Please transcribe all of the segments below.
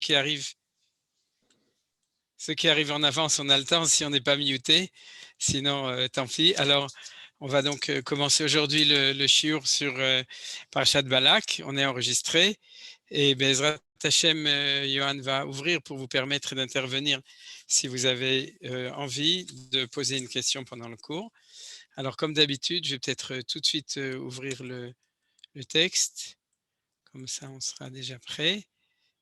qui arrivent en avance, on a le temps si on n'est pas muté. Sinon, tant pis. Alors, on va donc commencer aujourd'hui le shiur sur Parashat Balak. On est enregistré. Et Bezrat Hashem, Johan va ouvrir pour vous permettre d'intervenir si vous avez envie de poser une question pendant le cours. Alors, comme d'habitude, je vais peut-être tout de suite ouvrir le texte. Comme ça, on sera déjà prêt.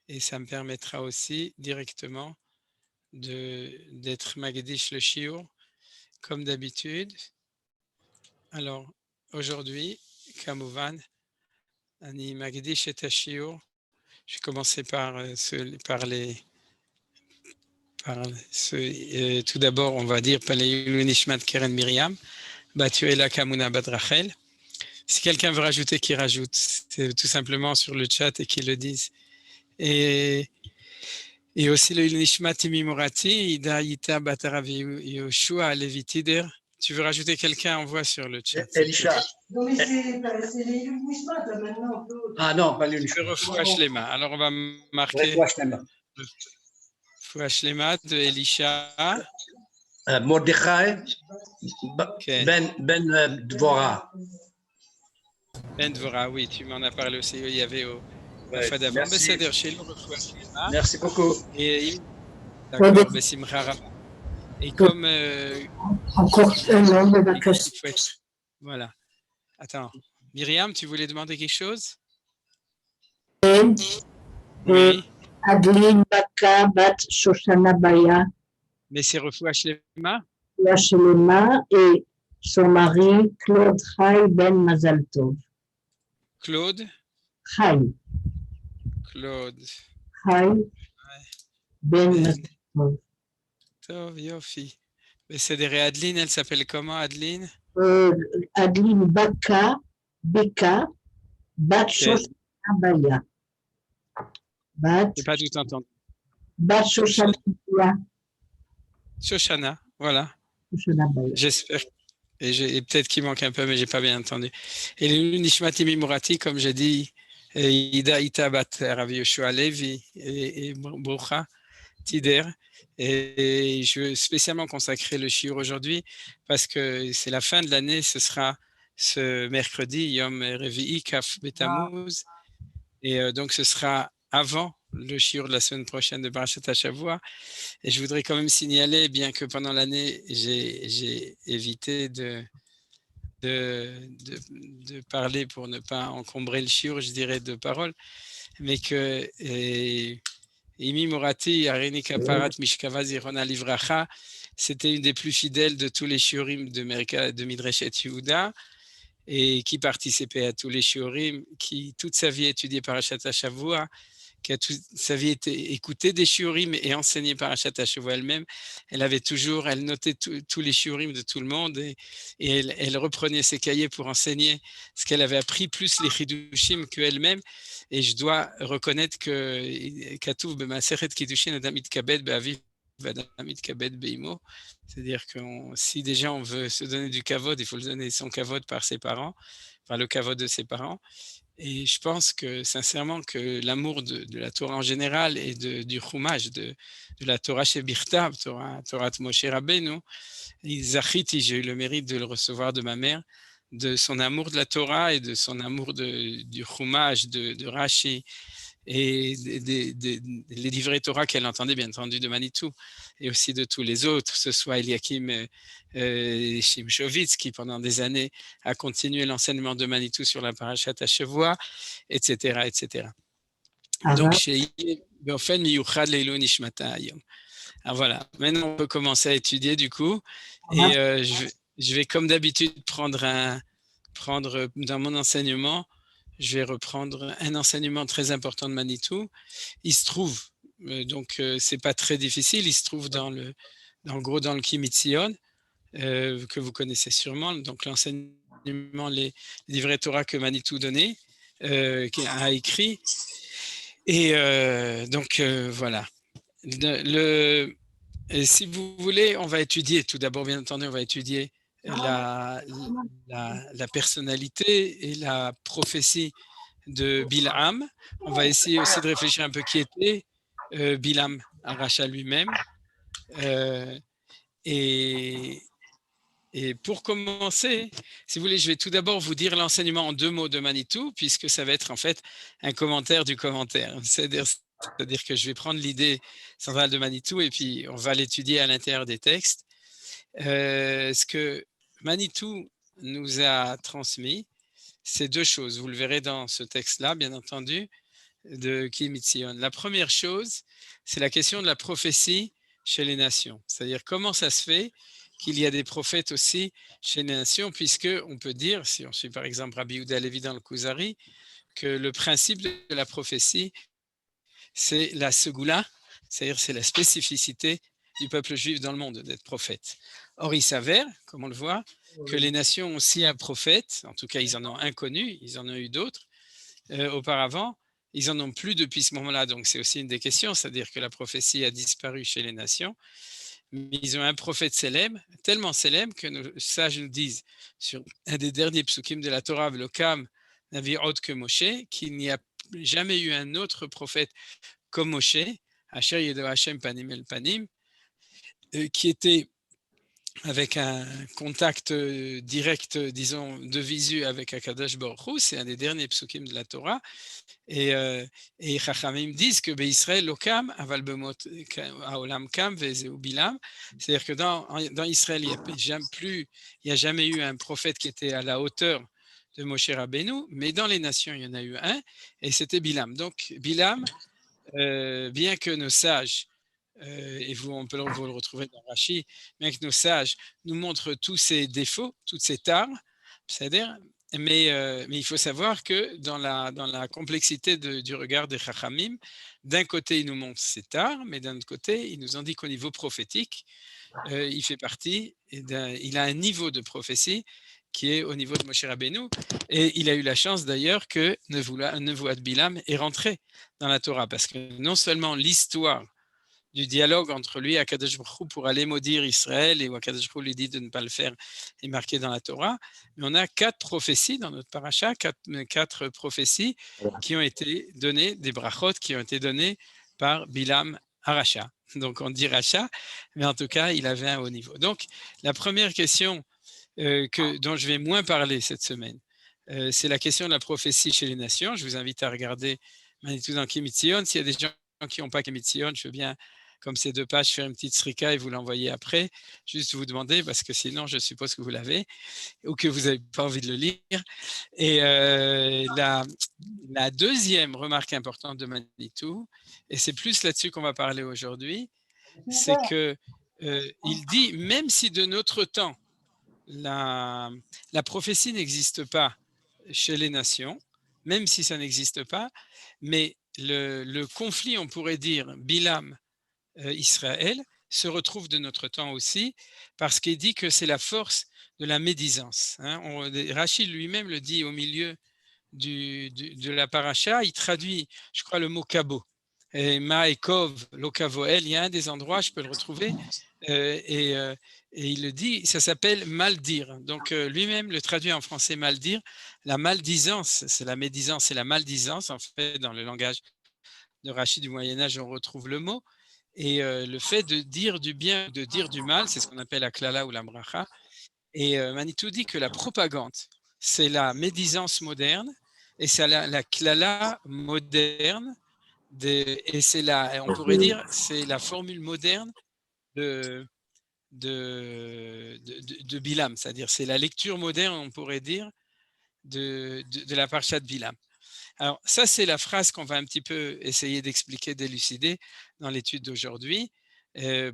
Et ça me permettra aussi directement d'être Magdish le shiur, comme d'habitude. Alors, aujourd'hui, Kamouvan, Ani Magdish et Shiur. Je vais commencer tout d'abord, on va dire Paleilu Nishmat Keren Miriam, Batuela Kamuna Badrachel. Si quelqu'un veut rajouter, qu'il rajoute. C'est tout simplement sur le chat et qu'il le dise. Et aussi le Nishmat Imimurati, Ida Ita Bataravi Yoshua Levitider. Tu veux rajouter quelqu'un, envoie sur le chat. Elisha. Non, mais c'est les Nishmat maintenant. Ah non, pas les Je refouache les mains. Alors on va marquer refouache les mains de Elisha. Mordechai Ben Dvorah. Ben Dvorah, oui, tu m'en as parlé aussi. Il y avait au fois d'avant. Merci beaucoup. Et d'accord, Bessimcha. Et comme encore un an de vacances. Voilà. Attends, Myriam, tu voulais demander quelque chose? Oui. Adeline Baka Bat Shoshana Baya. Mais c'est refouache les mains. Lema et son mari Claude Chai Ben Mazaltov. Claude Chai Ben Mazaltov. Tov, Yofi. Mais c'est des Adeline, elle s'appelle comment, Adeline? Adeline Baka Bat Shoshana Baya. Je n'ai pas tout entendu. Bat Shoshana Baya. Shoshana, voilà. Shoshana Baya. J'espère. Et peut-être qu'il manque un peu, mais je n'ai pas bien entendu. Et le Nishmat Imimurati, comme j'ai dit, Ida Ita Bat Ravi Yoshua Levi et Brocha Tider. Et je veux spécialement consacrer le shiur aujourd'hui parce que c'est la fin de l'année, ce sera ce mercredi, Yom Revi'i Kaf Betamuz. Et donc ce sera avant le shiur de la semaine prochaine de Parashat HaShavua. Et je voudrais quand même signaler, bien que pendant l'année, j'ai évité de parler pour ne pas encombrer le shiur, je dirais, de paroles, mais que Imi Morati, Arini Kaparat, Mishkava Zirona Livracha, c'était une des plus fidèles de tous les shiurim de Midreshet Yehuda et qui participait à tous les shiurim, qui toute sa vie étudié Parashat HaShavua, qui a toute sa vie été écoutée des shiurim et enseignée Parashat HaShavua elle-même. Elle notait tous les shiurim de tout le monde et elle reprenait ses cahiers pour enseigner ce qu'elle avait appris, plus les chidushim qu'elle-même. Et je dois reconnaître que Katuv b'Masechet Kiddushin Adam Mitkabed be'aviv v'Adam Mitkabed be'imo, c'est-à-dire que si déjà on veut se donner du kavod, il faut le donner son kavod par ses parents, par le kavod de ses parents. Et je pense que sincèrement que l'amour de la Torah en général et du Chumash, de la Torah chez Birtav, Torah Moshe Rabbeinu, j'ai eu le mérite de le recevoir de ma mère, de son amour de la Torah et de son amour du Chumash, de Rashi et les livrets Torah qu'elle entendait bien entendu de Manitou et aussi de tous les autres, que ce soit Eliakim Shimshovitz qui pendant des années a continué l'enseignement de Manitou sur la Parashat HaShavua, etc. etc. Donc chez Beofen Miyuchad Leilu Nishmata Hayom. Alors voilà, maintenant on peut commencer à étudier du coup et je vais comme d'habitude prendre dans mon enseignement, je vais reprendre un enseignement très important de Manitou. Il se trouve, donc c'est pas très difficile, il se trouve dans le Kimitzion, que vous connaissez sûrement, donc l'enseignement, les livrets Torah que Manitou donnait, qui a écrit. Et donc voilà. Et si vous voulez, on va étudier, tout d'abord bien entendu, on va étudier la personnalité et la prophétie de Bilham. On va essayer aussi de réfléchir un peu qui était Bilam Aracha lui-même. Et pour commencer, si vous voulez, je vais tout d'abord vous dire l'enseignement en 2 mots de Manitou, puisque ça va être en fait un commentaire du commentaire. C'est-à-dire que je vais prendre l'idée centrale de Manitou et puis on va l'étudier à l'intérieur des textes. Ce que Manitou nous a transmis, c'est 2 choses. Vous le verrez dans ce texte-là, bien entendu, de Kim Mitzion. La première chose, c'est la question de la prophétie chez les nations. C'est-à-dire comment ça se fait qu'il y a des prophètes aussi chez les nations, puisque on peut dire, si on suit par exemple Rabbi Yehuda Levi dans le Kuzari, que le principe de la prophétie, c'est la segoula, c'est-à-dire c'est la spécificité du peuple juif dans le monde d'être prophète. Or, il s'avère, comme on le voit, que les nations ont aussi un prophète, en tout cas ils en ont un connu, ils en ont eu d'autres auparavant, ils en ont plus depuis ce moment-là, donc c'est aussi une des questions, c'est-à-dire que la prophétie a disparu chez les nations, mais ils ont un prophète célèbre, tellement célèbre que nos sages nous disent, sur un des derniers psukim de la Torah, V'lokam Navi Od que Moshe, qu'il n'y a jamais eu un autre prophète comme Moshe, Asher Yedo Hashem Panim El Panim, qui était avec un contact direct, disons, de visu avec Akadosh Baruch Hu, c'est un des derniers psukim de la Torah, et Chachamim disent que Israël lokam aval bemot haolam kam vezeu bilam, c'est-à-dire que dans Israël il n'y a jamais eu un prophète qui était à la hauteur de Moshe Rabbeinu, mais dans les nations il y en a eu un, et c'était Bilam. Donc Bilam, bien que nos sages et vous le retrouver dans Rashi, bien que nos sages nous montrent tous ses défauts, toutes ses tares, c'est-à-dire, mais il faut savoir que dans la complexité du regard des Chachamim, d'un côté, ils nous montrent ses tares, mais d'un autre côté, ils nous ont dit qu'au niveau prophétique, il fait partie, il a un niveau de prophétie qui est au niveau de Moshe Rabbeinu, et il a eu la chance d'ailleurs que Nevuat Bilam est rentré dans la Torah, parce que non seulement l'histoire du dialogue entre lui et Akadosh Baruch Hu pour aller maudire Israël, et où Akadosh Baruch Hu lui dit de ne pas le faire, est marqué dans la Torah. Mais on a 4 prophéties dans notre paracha, 4 prophéties qui ont été données, des brachot qui ont été données par Bilam Aracha. Donc on dit Racha, mais en tout cas, il avait un haut niveau. Donc la première question dont je vais moins parler cette semaine, c'est la question de la prophétie chez les nations. Je vous invite à regarder Manitou dans Kim Mitzion. S'il y a des gens qui n'ont pas Kim Mitzion, je veux bien, comme ces 2 pages, faire une petite srika et vous l'envoyer après. Juste vous demander, parce que sinon, je suppose que vous l'avez ou que vous n'avez pas envie de le lire. Et la deuxième remarque importante de Manitou, et c'est plus là-dessus qu'on va parler aujourd'hui, c'est que il dit, même si de notre temps, la prophétie n'existe pas chez les nations, même si ça n'existe pas, mais le conflit, on pourrait dire, Bilam, Israël, se retrouve de notre temps aussi, parce qu'il dit que c'est la force de la médisance. Hein. Rachid lui-même le dit au milieu de la paracha, il traduit, je crois, le mot kabo. Ma'ekov, lokavoel, il y a un des endroits, je peux le retrouver, et il le dit, ça s'appelle mal-dire. Donc lui-même le traduit en français mal-dire. La maldisance, c'est la médisance et la maldisance, en fait, dans le langage de Rachid du Moyen-Âge, on retrouve le mot. Et le fait de dire du bien, de dire du mal, c'est ce qu'on appelle la klala ou la bracha. Et Manitou dit que la propagande, c'est la médisance moderne, et c'est la klala moderne, et c'est on pourrait dire, c'est la formule moderne de Bilam, c'est-à-dire c'est la lecture moderne, on pourrait dire, de la parasha de Bilam. Alors ça, c'est la phrase qu'on va un petit peu essayer d'expliquer, d'élucider dans l'étude d'aujourd'hui.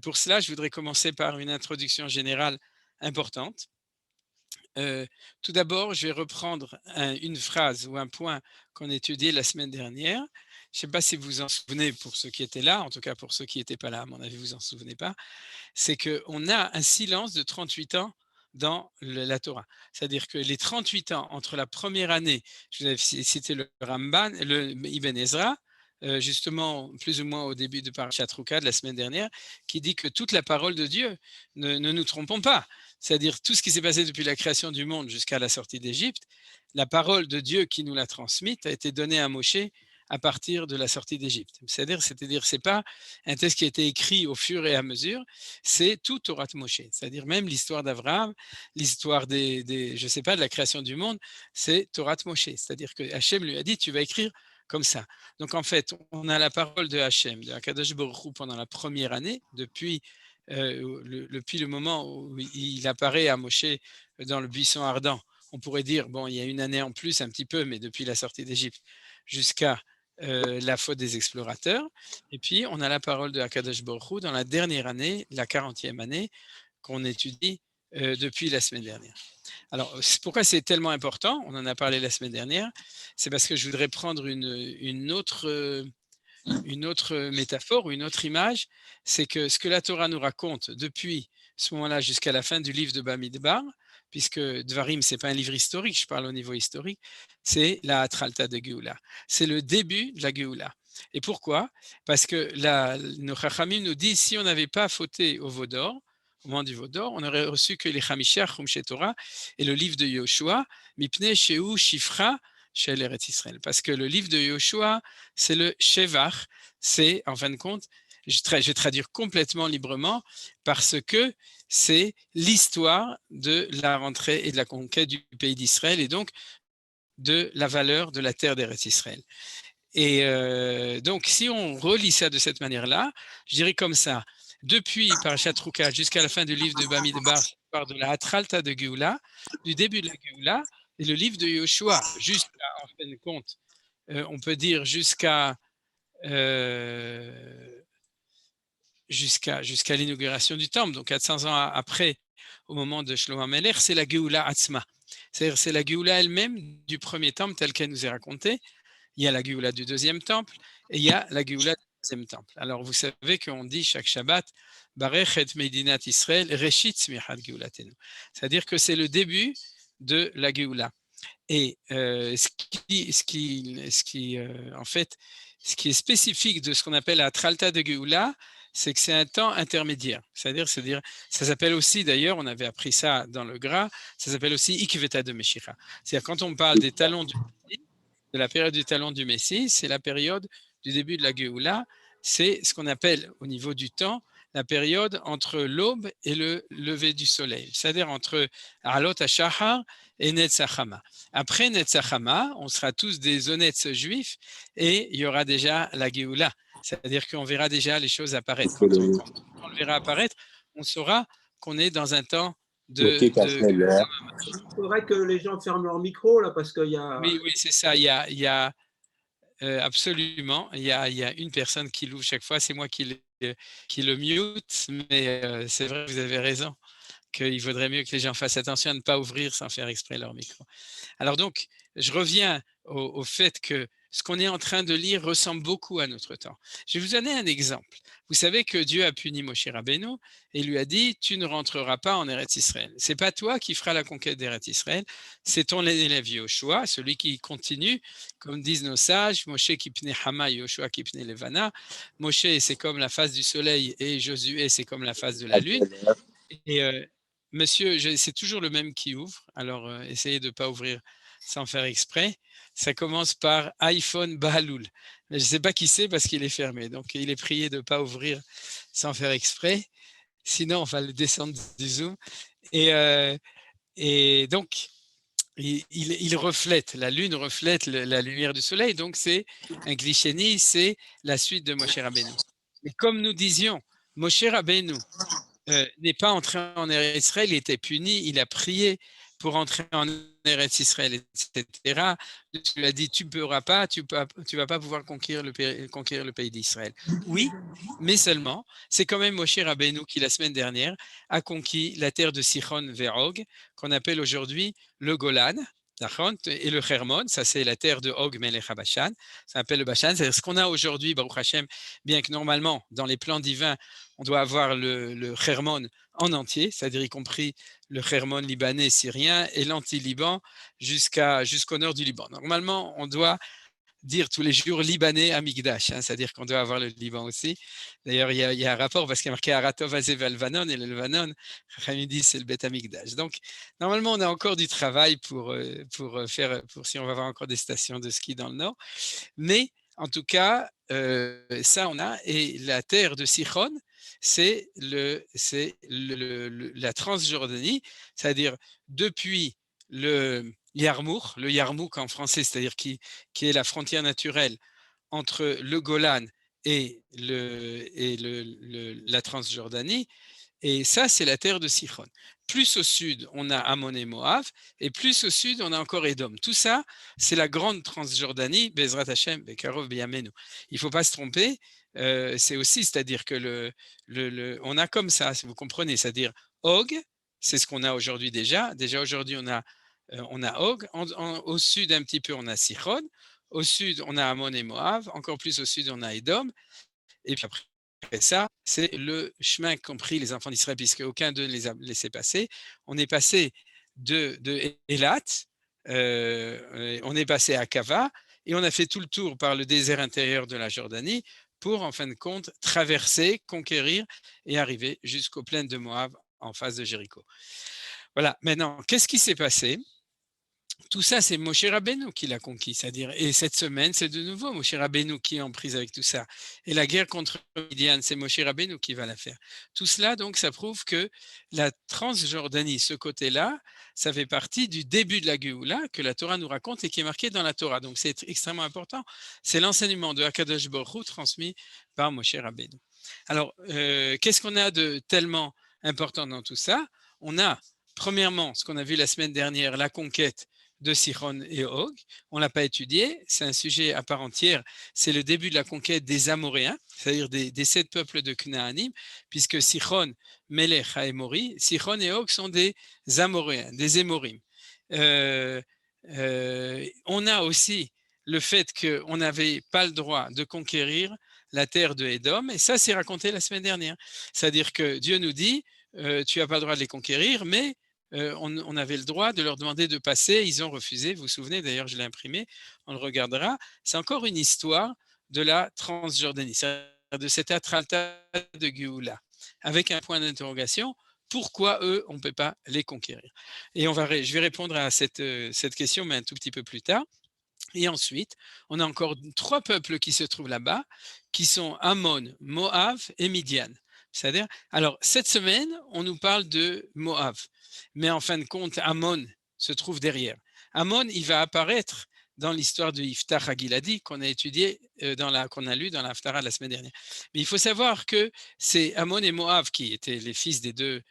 Pour cela, je voudrais commencer par une introduction générale importante. Tout d'abord, je vais reprendre une phrase ou un point qu'on a étudié la semaine dernière. Je ne sais pas si vous vous en souvenez pour ceux qui étaient là, en tout cas pour ceux qui n'étaient pas là, à mon avis, vous en souvenez pas. C'est qu'on a un silence de 38 ans dans la Torah. C'est-à-dire que les 38 ans entre la première année, je vous avais cité le Ramban, le Ibn Ezra, justement plus ou moins au début de Parashat Ruka de la semaine dernière, qui dit que toute la parole de Dieu, ne nous trompons pas, c'est-à-dire tout ce qui s'est passé depuis la création du monde jusqu'à la sortie d'Égypte, la parole de Dieu qui nous l'a transmise a été donnée à Moshe à partir de la sortie d'Égypte. C'est-à-dire, c'est pas un texte qui a été écrit au fur et à mesure, c'est tout Torah Moshe. C'est-à-dire même l'histoire d'Abraham, l'histoire je sais pas, de la création du monde, c'est Torah Moshe. C'est-à-dire que Hachem lui a dit, tu vas écrire comme ça. Donc en fait, on a la parole de Hachem, de Akadosh Baruch Hu pendant la première année, depuis le moment où il apparaît à Moshe dans le buisson ardent. On pourrait dire, bon, il y a une année en plus, un petit peu, mais depuis la sortie d'Égypte jusqu'à la faute des explorateurs. Et puis, on a la parole de Akadosh Baruch Hu dans la dernière année, la 40e année, qu'on étudie depuis la semaine dernière. Alors, pourquoi c'est tellement important? On en a parlé la semaine dernière. C'est parce que je voudrais prendre une autre métaphore ou une autre image. C'est que ce que la Torah nous raconte depuis ce moment-là jusqu'à la fin du livre de Bamidbar, puisque Dvarim, ce n'est pas un livre historique, je parle au niveau historique, c'est la Atralta de Géoula. C'est le début de la Géoula. Et pourquoi? Parce que nos Chachamim nous disent, si on n'avait pas fauté au Vaudor, au moment du Vaudor, on aurait reçu que les Chamishach, Chumshe Torah, et le livre de Yoshua, Mipne Shehu Shifra, chez l'Eretz Israël. Parce que le livre de Yoshua, c'est le Shevach, c'est, en fin de compte, je vais traduire complètement librement, parce que c'est l'histoire de la rentrée et de la conquête du pays d'Israël, et donc de la valeur de la terre d'Eretz Israël. Et donc, si on relit ça de cette manière-là, je dirais comme ça, depuis Parashat Ruka jusqu'à la fin du livre de Bamidbar, par de la Atralta de Géoula, du début de la Géoula, et le livre de Yoshua, jusqu'à, en fin de compte, on peut dire jusqu'à l'inauguration du temple, donc 400 ans après, au moment de Shlomo HaMelech, c'est la Géoula Atzma. C'est-à-dire c'est la Géoula elle-même du premier temple tel qu'elle nous est racontée. Il y a la Géoula du deuxième temple et il y a la Géoula du troisième temple. Alors vous savez qu'on dit chaque Shabbat, Barech et Medinat Israël, Reshit Smihat Géoulatenu. C'est-à-dire que c'est le début de la Géoula. Et ce qui est spécifique de ce qu'on appelle la Tralta de Géoula, c'est que c'est un temps intermédiaire. C'est-à-dire, ça s'appelle aussi, d'ailleurs, on avait appris ça dans le Gras, ça s'appelle aussi Ikveta de Meshicha. C'est-à-dire, quand on parle des talons du Messie, de la période du talon du Messie, c'est la période du début de la Géoula, c'est ce qu'on appelle, au niveau du temps, la période entre l'aube et le lever du soleil, c'est-à-dire entre Alot HaShahar et Netzachama. Après Netzachama, on sera tous des honnêtes juifs et il y aura déjà la Géoula, c'est-à-dire qu'on verra déjà les choses apparaître. Quand on le verra apparaître, on saura qu'on est dans un temps de... Il faudrait que les gens ferment leur micro, là, parce qu'il y a... Oui, c'est ça, il y a absolument, il y a une personne qui l'ouvre chaque fois, c'est moi qui le mute, mais c'est vrai, vous avez raison, qu'il vaudrait mieux que les gens fassent attention à ne pas ouvrir sans faire exprès leur micro. Alors donc, je reviens au fait que ce qu'on est en train de lire ressemble beaucoup à notre temps. Je vais vous donner un exemple. Vous savez que Dieu a puni Moshe Rabbeinu et lui a dit, tu ne rentreras pas en Eretz Israël. C'est pas toi qui feras la conquête d'Eretz Israël, c'est ton élève Yoshua, celui qui continue, comme disent nos sages, Moshe qui pne Hama, Yoshua qui pne Levana. Moshe, c'est comme la face du soleil et Josué, c'est comme la face de la lune. Et monsieur, c'est toujours le même qui ouvre, alors essayez de ne pas ouvrir sans faire exprès. Ça commence par iPhone Bahaloul. Mais je ne sais pas qui c'est parce qu'il est fermé. Donc, il est prié de ne pas ouvrir sans faire exprès. Sinon, on va le descendre du Zoom. Et donc, il reflète, la lune reflète la lumière du soleil. Donc, c'est un glichénie, c'est la suite de Moshe Rabbeinu. Mais comme nous disions, Moshe Rabbeinu n'est pas entré en Eretz Israël, il était puni, il a prié pour entrer en Eretz Israël, etc. Tu lui as dit, tu ne pourras pas, tu vas pas pouvoir conquérir le pays d'Israël. Oui, mais seulement, c'est quand même Moshe Rabbeinu qui, la semaine dernière, a conquis la terre de Sichon Verog, qu'on appelle aujourd'hui le Golan, et le Hermon, ça c'est la terre de Og Melech HaBashan, ça s'appelle le Bashan, c'est ce qu'on a aujourd'hui, Baruch Hashem, bien que normalement, dans les plans divins, on doit avoir le Hermon en entier, c'est-à-dire y compris le Hermon libanais, syrien et l'anti-Liban jusqu'au nord du Liban. Normalement, on doit dire tous les jours libanais à Migdash, c'est-à-dire qu'on doit avoir le Liban aussi. D'ailleurs, il y a un rapport parce qu'il y a marqué Aratov Azev Alvanon et le Levanon, Chachamim dit c'est le Bet Amigdash. Donc, normalement, on a encore du travail pour si on va avoir encore des stations de ski dans le nord. Mais En tout cas, ça on a. Et la terre de Sichon, c'est la Transjordanie, c'est-à-dire depuis le Yarmouk en français, c'est-à-dire qui est la frontière naturelle entre le Golan et la Transjordanie. Et ça, c'est la terre de Sichon. Plus au sud, on a Ammon et Moab, et plus au sud, on a encore Édom. Tout ça, c'est la grande Transjordanie, Bezrat Hashem, Bekarov, Beyamenu. Il ne faut pas se tromper, c'est aussi, c'est-à-dire que on a comme ça, si vous comprenez, c'est-à-dire Og, c'est ce qu'on a aujourd'hui déjà. Déjà aujourd'hui, on a Og. Au sud, un petit peu, on a Sichon. Au sud, on a Ammon et Moab. Encore plus au sud, on a Édom. Et puis après ça, c'est le chemin qu'ont pris les enfants d'Israël, puisque aucun d'eux ne les a laissés passer. On est passé de Élat, on est passé à Kava, et on a fait tout le tour par le désert intérieur de la Jordanie pour, en fin de compte, traverser, conquérir et arriver jusqu'aux plaines de Moab en face de Jéricho. Voilà, maintenant, qu'est-ce qui s'est passé ? Tout ça, c'est Moshe Rabbeinu qui l'a conquis, c'est-à-dire, et cette semaine, c'est de nouveau Moshe Rabbeinu qui est en prise avec tout ça. Et la guerre contre Midian, c'est Moshe Rabbeinu qui va la faire. Tout cela, donc, ça prouve que la Transjordanie, ce côté-là, ça fait partie du début de la Géoula que la Torah nous raconte et qui est marqué dans la Torah. Donc, c'est extrêmement important. C'est l'enseignement de Akadosh Baruch Hu transmis par Moshe Rabbeinu. Alors, qu'est-ce qu'on a de tellement important dans tout ça ? On a, premièrement, ce qu'on a vu la semaine dernière, la conquête de Sichon et Og. On ne l'a pas étudié, c'est un sujet à part entière, c'est le début de la conquête des Amoréens, c'est-à-dire des 7 peuples de Canaanim, puisque Sichon, Melech, Haémori, Sichon et Og sont des Amoréens, des Émorim. On a aussi le fait qu'on n'avait pas le droit de conquérir la terre de Édom, et ça c'est raconté la semaine dernière. C'est-à-dire que Dieu nous dit, tu n'as pas le droit de les conquérir, mais on avait le droit de leur demander de passer, ils ont refusé, vous vous souvenez, d'ailleurs je l'ai imprimé, on le regardera, c'est encore une histoire de la Transjordanie, c'est-à-dire de cette Atralta de Géoula, avec un point d'interrogation, pourquoi eux, on ne peut pas les conquérir? Et je vais répondre à cette question, mais un tout petit peu plus tard. Et ensuite, on a encore 3 peuples qui se trouvent là-bas, qui sont Ammon, Moab et Midian. C'est-à-dire, alors cette semaine, on nous parle de Moab, mais en fin de compte, Ammon se trouve derrière. Ammon, il va apparaître dans l'histoire de Yiftach HaGiladi qu'on a étudié, qu'on a lu dans la Haftara la semaine dernière. Mais il faut savoir que c'est Ammon et Moab qui étaient les fils des deux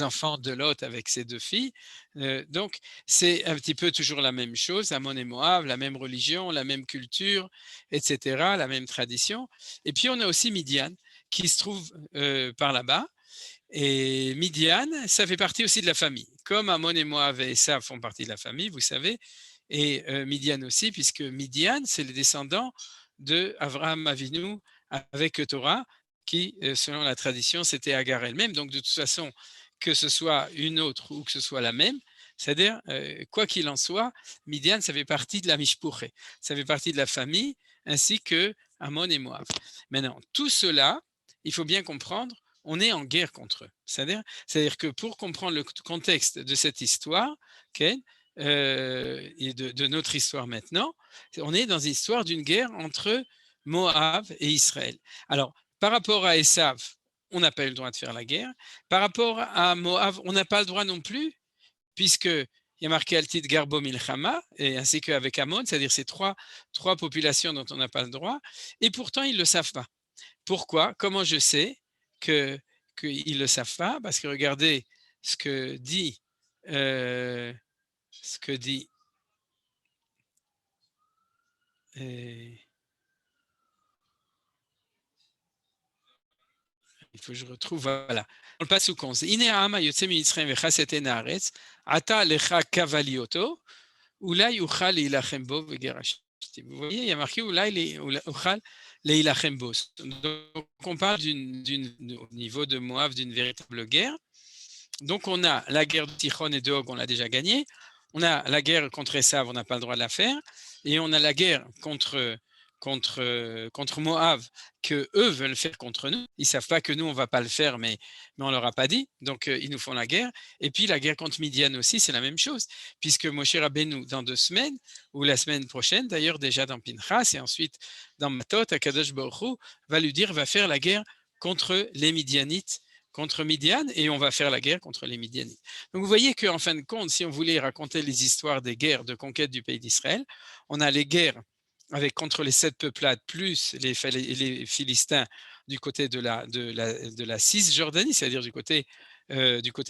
enfants de Lot avec ses 2 filles. Donc, c'est un petit peu toujours la même chose, Ammon et Moab, la même religion, la même culture, etc., la même tradition. Et puis, on a aussi Midian qui se trouve par là-bas. Et Midian, ça fait partie aussi de la famille. Comme Ammon et Moab et Esav font partie de la famille, vous savez, et Midian aussi, puisque Midian, c'est les descendants de Avraham Avinu avec Torah, qui, selon la tradition, c'était Agar elle-même. Donc, de toute façon, que ce soit une autre ou que ce soit la même, c'est-à-dire, quoi qu'il en soit, Midian, ça fait partie de la Mishpuché, ça fait partie de la famille, ainsi que Ammon et Moab. Maintenant, tout cela, il faut bien comprendre, on est en guerre contre eux. C'est-à-dire que pour comprendre le contexte de cette histoire, et de notre histoire maintenant, on est dans une histoire d'une guerre entre Moab et Israël. Alors, par rapport à Esav, on n'a pas eu le droit de faire la guerre. Par rapport à Moab, on n'a pas le droit non plus, puisqu'il y a marqué Altit Garbo Milchama, et ainsi qu'avec Ammon, c'est-à-dire ces trois populations dont on n'a pas le droit, et pourtant ils ne le savent pas. Pourquoi? Comment je sais qu'ils ne le savent pas? Parce que regardez ce que dit il faut que je retrouve, voilà. On le passe sous cause. Ine ha'ama yotze mi'Mitzrayim v'chasset en haaretz, ata lecha kavalioto, ulai uchal leilachem bo v'gerashti. Vous voyez, il y a marqué ulai uchal leilachem bo. Donc, on parle au niveau de Moab d'une véritable guerre. Donc, on a la guerre de Sichon et de Og, on l'a déjà gagnée. On a la guerre contre Esav, on n'a pas le droit de la faire. Et on a la guerre contre contre Moab que eux veulent faire contre nous. Ils ne savent pas que nous, on ne va pas le faire, mais on ne leur a pas dit. Donc, ils nous font la guerre. Et puis, la guerre contre Midian aussi, c'est la même chose, puisque Moshe Rabbeinu, dans 2 semaines, ou la semaine prochaine, d'ailleurs, déjà dans Pinchas, et ensuite dans Matot, Akadosh Baruch Hu va lui dire, va faire la guerre contre les Midianites, contre Midian, et on va faire la guerre contre les Midianites. Donc, vous voyez qu'en fin de compte, si on voulait raconter les histoires des guerres de conquête du pays d'Israël, on a les guerres contre les 7 peuplades, plus les Philistins du côté de la Cisjordanie, c'est-à-dire du côté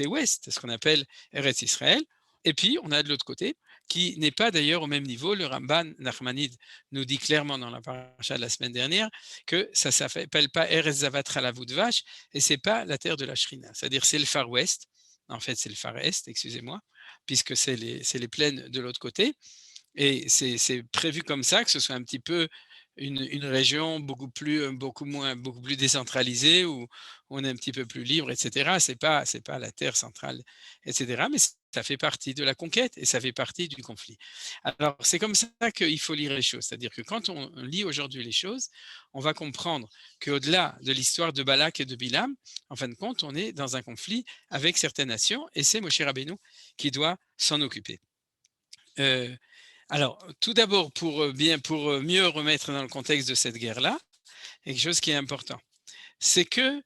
ouest, ce qu'on appelle Eretz Israël. Et puis, on a de l'autre côté, qui n'est pas d'ailleurs au même niveau. Le Ramban Nachmanide nous dit clairement dans la paracha de la semaine dernière que ça ne s'appelle pas Eretz Zavatra la voûte vache, et ce n'est pas la terre de la Shrina. C'est-à-dire c'est le Far West. En fait, c'est le Far Est, excusez-moi, puisque c'est les plaines de l'autre côté. Et c'est prévu comme ça, que ce soit un petit peu une région beaucoup plus décentralisée, où on est un petit peu plus libre, etc. C'est pas la terre centrale, etc. Mais ça fait partie de la conquête et ça fait partie du conflit. Alors, c'est comme ça qu'il faut lire les choses. C'est-à-dire que quand on lit aujourd'hui les choses, on va comprendre qu'au-delà de l'histoire de Balak et de Bilam, en fin de compte, on est dans un conflit avec certaines nations et c'est Moshe Rabbeinu qui doit s'en occuper. Alors, tout d'abord, pour mieux remettre dans le contexte de cette guerre-là, quelque chose qui est important, c'est que,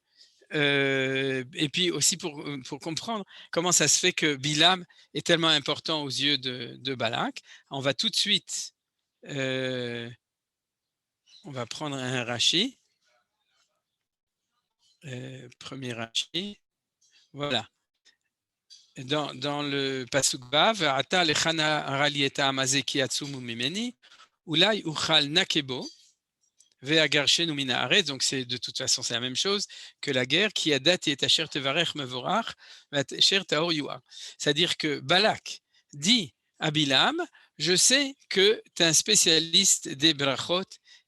et puis aussi pour comprendre comment ça se fait que Bilam est tellement important aux yeux de Balak, on va tout de suite, on va prendre un Rashi, premier Rashi, voilà. Dans le pasuk Vav, Ata lechana ralieta amazeki atsumu mimeni, ulai uchal nakebo, ve'agarshenu min haaretz. Donc de toute façon c'est la même chose que la guerre qui a date et asher tevarech mevorach, asher taor yuah. C'est-à-dire que Balak dit à Bilam, je sais que tu es un spécialiste des brachot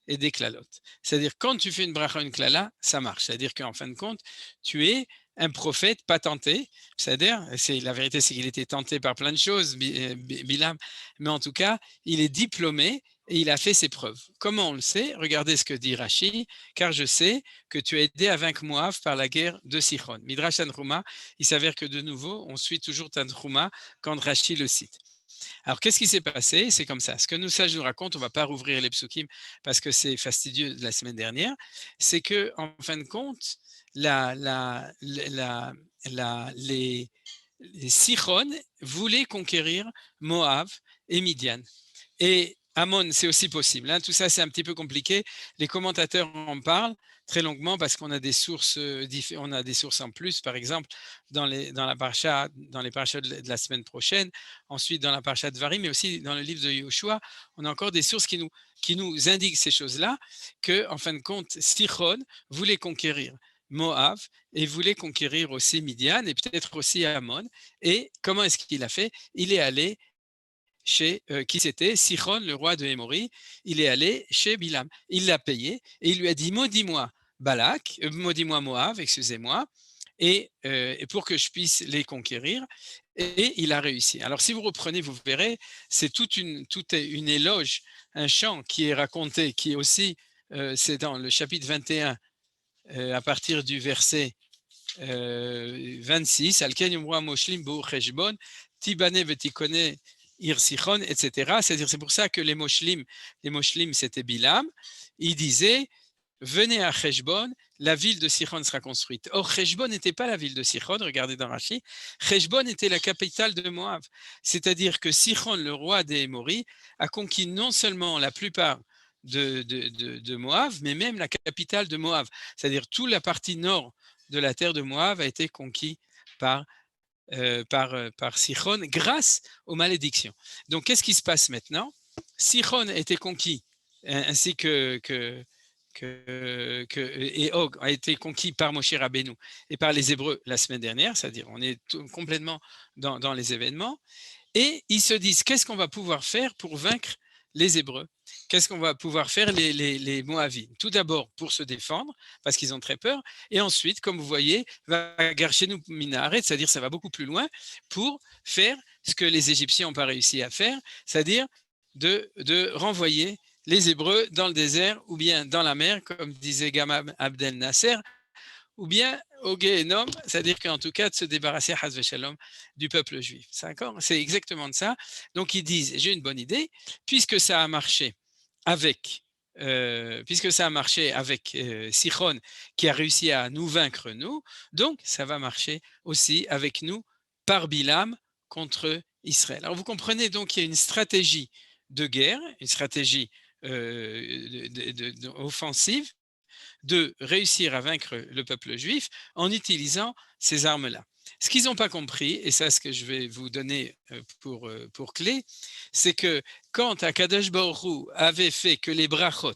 et des klalot. C'est-à-dire quand tu fais une bracha, une klala, ça marche. C'est-à-dire qu'en fin de compte, tu es un prophète pas tenté, c'est-à-dire, la vérité c'est qu'il était tenté par plein de choses, Bilam, mais en tout cas, il est diplômé et il a fait ses preuves. Comment on le sait? Regardez ce que dit Rashi, car je sais que tu as aidé à vaincre Moab par la guerre de Sichon. Midrash Tanhuma, il s'avère que de nouveau, on suit toujours Tanhuma quand Rashi le cite. Alors, qu'est-ce qui s'est passé? C'est comme ça. Ce que ça nous raconte, on ne va pas rouvrir les psukim parce que c'est fastidieux de la semaine dernière, c'est qu'en fin de compte, les Sichon voulaient conquérir Moab et Midian. Et Ammon, c'est aussi possible. Hein. Tout ça, c'est un petit peu compliqué. Les commentateurs en parlent très longuement parce qu'on a des sources, en plus, par exemple, dans les parachas de la semaine prochaine, ensuite dans la paracha de Varim, mais aussi dans le livre de Yoshua, on a encore des sources qui nous indiquent ces choses-là, que, en fin de compte, Sichon voulait conquérir Moab et voulait conquérir aussi Midian et peut-être aussi Ammon. Et comment est-ce qu'il a fait? Il est allé chez qui c'était? Sichon, le roi de Hémori. Il est allé chez Bilam. Il l'a payé et il lui a dit maudis-moi Balak, maudis-moi Moab, excusez-moi, et pour que je puisse les conquérir. Et il a réussi. Alors si vous reprenez, vous verrez, c'est toute une éloge, un chant qui est raconté, qui est aussi, c'est dans le chapitre 21, à partir du verset 26, Alken yomra moshlim bo cheshbon, tibane vetikone ir sichon, etc. C'est-à-dire, c'est pour ça que les moshlim c'était Bilam. Il disait, venez à Cheshbon, la ville de Sichon sera construite. Or, Cheshbon n'était pas la ville de Sichon, regardez dans Rashi. Cheshbon était la capitale de Moab. C'est-à-dire que Sichon, le roi des Hémoris, a conquis non seulement la plupart de Moab, mais même la capitale de Moab. C'est-à-dire toute la partie nord de la terre de Moab a été conquis par Sichon grâce aux malédictions. Donc, qu'est-ce qui se passe maintenant? Sichon a été conquis, ainsi que Og a été conquis par Moshe Rabbeinu et par les Hébreux la semaine dernière, c'est-à-dire on est complètement dans les événements, et ils se disent qu'est-ce qu'on va pouvoir faire pour vaincre les Hébreux? Qu'est-ce qu'on va pouvoir faire les Moavites? Tout d'abord pour se défendre, parce qu'ils ont très peur, et ensuite, comme vous voyez, va Garshenu Minaret, c'est-à-dire ça va beaucoup plus loin, pour faire ce que les Égyptiens n'ont pas réussi à faire, c'est-à-dire de renvoyer les Hébreux dans le désert ou bien dans la mer, comme disait Gamal Abdel Nasser, ou bien au Guéhénom, c'est-à-dire qu'en tout cas de se débarrasser Hazve Shalom du peuple juif. C'est exactement de ça. Donc ils disent, j'ai une bonne idée, puisque ça a marché avec Sichon qui a réussi à nous vaincre nous, donc ça va marcher aussi avec nous par Bilam contre Israël. Alors vous comprenez donc qu'il y a une stratégie de guerre, une stratégie offensive de réussir à vaincre le peuple juif en utilisant ces armes-là. Ce qu'ils n'ont pas compris, et ça ce que je vais vous donner pour clé, c'est que quand Akadosh Baruch Hu avait fait que les brachot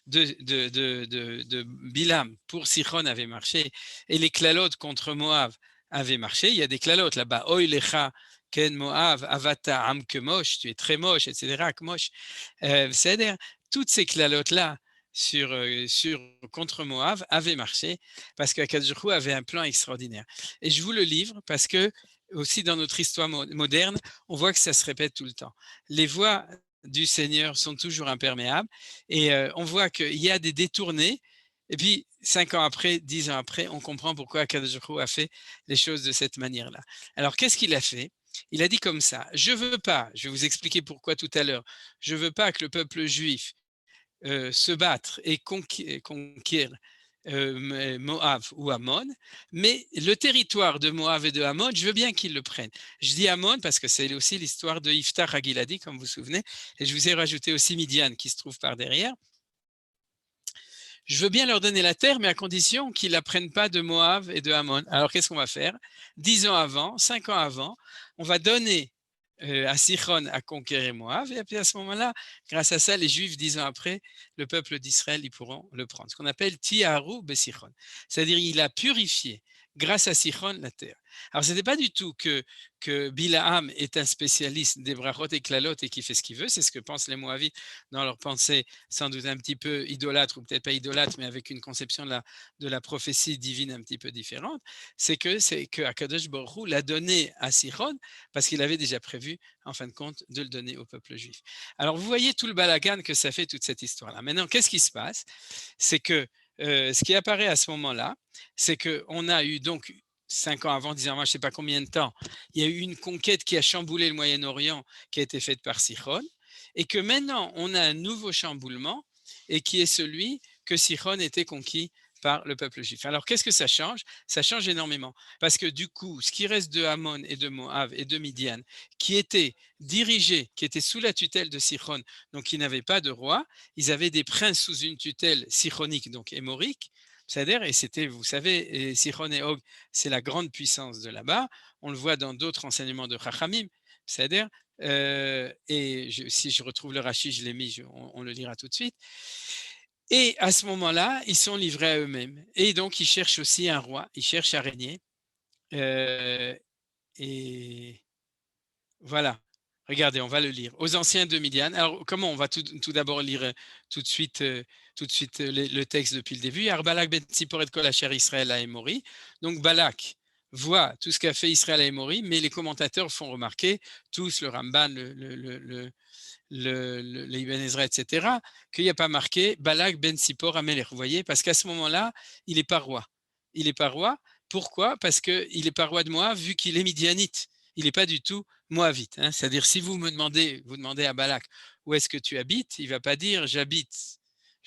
de Bilam pour Sichon avaient marché et les klalot contre Moab avaient marché, il y a des klalot là-bas, Oy lecha ken Moab, avata am kemosh, tu es très moche, etc. C'est-à-dire, toutes ces klalot-là sur contre Moab avait marché parce qu'Akadosh Baruch Hu avait un plan extraordinaire. Et je vous le livre parce que aussi dans notre histoire moderne, on voit que ça se répète tout le temps. Les voies du Seigneur sont toujours imperméables et on voit qu'il y a des détournés. Et puis, 5 ans après, 10 ans après, on comprend pourquoi Akadosh Baruch Hu a fait les choses de cette manière-là. Alors, qu'est-ce qu'il a fait? Il a dit comme ça, je veux pas, je vais vous expliquer pourquoi tout à l'heure, je veux pas que le peuple juif se battre et conquérir Moab ou Ammon, mais le territoire de Moab et de Ammon, je veux bien qu'ils le prennent. Je dis Ammon parce que c'est aussi l'histoire de Iftar Hagiladi, comme vous vous souvenez, et je vous ai rajouté aussi Midian qui se trouve par derrière. Je veux bien leur donner la terre, mais à condition qu'ils ne la prennent pas de Moab et de Ammon. Alors qu'est-ce qu'on va faire? 10 ans avant, 5 ans avant, on va donner à Sichon à conquérir Moab, et puis à ce moment-là, grâce à ça, les Juifs, 10 ans après, le peuple d'Israël, ils pourront le prendre. Ce qu'on appelle Tiharu Besichon. C'est-à-dire il a purifié, grâce à Sichon, la terre. Alors, ce n'était pas du tout que Bilaam est un spécialiste des brachot et klalot et qui fait ce qu'il veut, c'est ce que pensent les Moavites dans leur pensée, sans doute un petit peu idolâtre, ou peut-être pas idolâtre, mais avec une conception de la prophétie divine un petit peu différente, c'est que Akadosh Baruch Hu l'a donné à Sichon parce qu'il avait déjà prévu, en fin de compte, de le donner au peuple juif. Alors, vous voyez tout le balagan que ça fait, toute cette histoire-là. Maintenant, qu'est-ce qui se passe? C'est que ce qui apparaît à ce moment-là, c'est qu'on a eu donc 5 ans avant, 10 ans avant, je ne sais pas combien de temps, il y a eu une conquête qui a chamboulé le Moyen-Orient qui a été faite par Sichon, et que maintenant, on a un nouveau chamboulement, et qui est celui que Sichon était conquis par le peuple juif. Alors, qu'est-ce que ça change? Ça change énormément, parce que du coup, ce qui reste de Ammon et de Moab et de Midian, qui étaient dirigés, qui étaient sous la tutelle de Sichon, donc qui n'avaient pas de roi, ils avaient des princes sous une tutelle sichonique, donc émorique, c'est-à-dire, et c'était, vous savez, Sichon et Og, c'est la grande puissance de là-bas. On le voit dans d'autres enseignements de Chachamim, c'est-à-dire, si je retrouve le Rashi, je l'ai mis, on le lira tout de suite. Et à ce moment-là, ils sont livrés à eux-mêmes. Et donc, ils cherchent aussi un roi, ils cherchent à régner. Et voilà. Regardez, on va le lire. Aux anciens de Midian. Alors, comment on va tout d'abord lire tout de suite le texte depuis le début. Balak ben Tzipor et kol asher Israël à Émori. Donc, Balak voit tout ce qu'a fait Israël à Émori, mais les commentateurs font remarquer, tous, le Ramban, le Ibn Ezra, etc., qu'il n'y a pas marqué Balak ben Tzipor Amelech. Vous voyez, parce qu'à ce moment-là, il n'est pas roi. Il n'est pas roi. Pourquoi? Parce qu'il n'est pas roi de Moab, vu qu'il est midianite. Il n'est pas du tout moabite. Hein. C'est-à-dire, si vous demandez à Balak où est-ce que tu habites, il ne va pas dire j'habite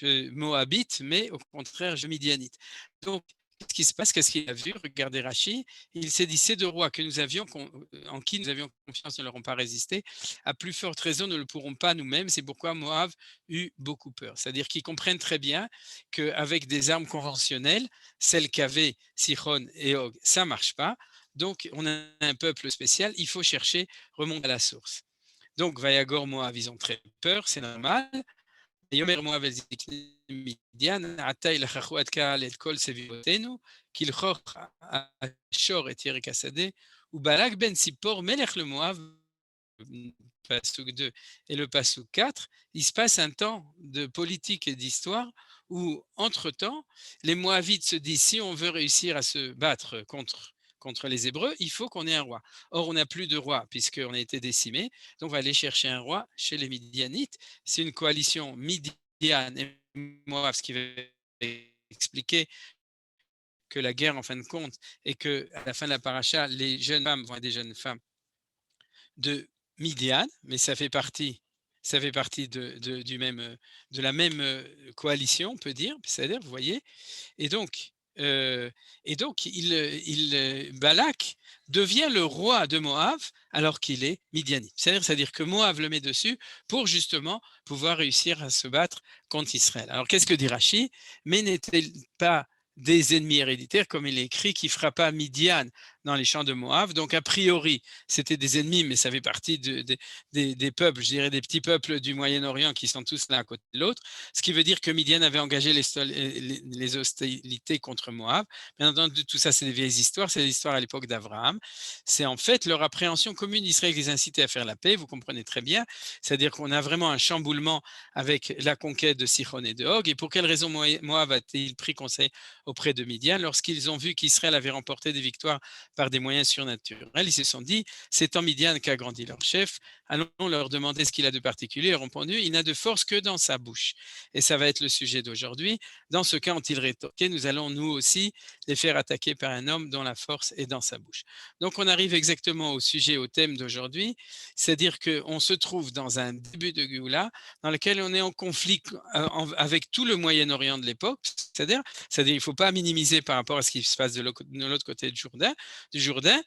moabite, mais au contraire, je midianite. Donc, qu'est-ce qui se passe? Qu'est-ce qu'il a vu? Regardez Rachi. Il s'est dit ces deux rois que nous avions, en qui nous avions confiance, ne leur ont pas résisté. À plus forte raison, ne le pourront pas nous-mêmes. C'est pourquoi Moab eut beaucoup peur. C'est-à-dire qu'ils comprennent très bien qu'avec des armes conventionnelles, celles qu'avaient Sichon et Og, ça ne marche pas. Donc, on a un peuple spécial, il faut chercher, remonter à la source. Donc, Vayagor, Moab, ils ont très peur, c'est normal. ויאמר מואב אל זקני מדיין, עתה ילככו עד קהל את כל סביבותינו, כלכוך השור את ירק השדה, ובלק בן ציפור מלך למואב, Passouk 2 et le Passouk 4, il se passe un temps de politique et d'histoire où, entre-temps, les Moavites se disent, si on veut réussir à se battre contre contre les Hébreux, il faut qu'on ait un roi. Or, on n'a plus de roi puisqu'on a été décimé. Donc, on va aller chercher un roi chez les Midianites. C'est une coalition Midian et Moab, ce qui va expliquer que la guerre, en fin de compte, et qu'à la fin de la paracha, les jeunes femmes vont être des jeunes femmes de Midian, mais ça fait partie de la même coalition, on peut dire, c'est-à-dire, vous voyez, et donc, Balak devient le roi de Moab alors qu'il est midianite. C'est-à-dire que Moab le met dessus pour justement pouvoir réussir à se battre contre Israël. Alors qu'est-ce que dit Rashi? Mais n'est-il pas des ennemis héréditaires, comme il est écrit, qui frappa Midian dans les champs de Moab. Donc, a priori, c'était des ennemis, mais ça fait partie des peuples, je dirais des petits peuples du Moyen-Orient qui sont tous l'un à côté de l'autre. Ce qui veut dire que Midian avait engagé les hostilités contre Moab. Bien entendu, tout ça, c'est des vieilles histoires. C'est des histoires à l'époque d'Abraham. C'est en fait leur appréhension commune d'Israël qui les incitait à faire la paix. Vous comprenez très bien. C'est-à-dire qu'on a vraiment un chamboulement avec la conquête de Sichon et de Og. Et pour quelle raison Moab a-t-il pris conseil auprès de Midian? Lorsqu'ils ont vu qu'Israël avait remporté des victoires par des moyens surnaturels, ils se sont dit, c'est en Midian qu'a grandi leur chef, allons leur demander ce qu'il a de particulier. Ils ont répondu, il n'a de force que dans sa bouche. Et ça va être le sujet d'aujourd'hui. Dans ce cas, ont-ils rétorqué, nous allons nous aussi les faire attaquer par un homme dont la force est dans sa bouche. Donc on arrive exactement au sujet, au thème d'aujourd'hui, c'est-à-dire qu'on se trouve dans un début de Géoula dans lequel on est en conflit avec tout le Moyen-Orient de l'époque, c'est-à-dire il ne faut pas minimiser par rapport à ce qui se passe de l'autre côté du Jourdain.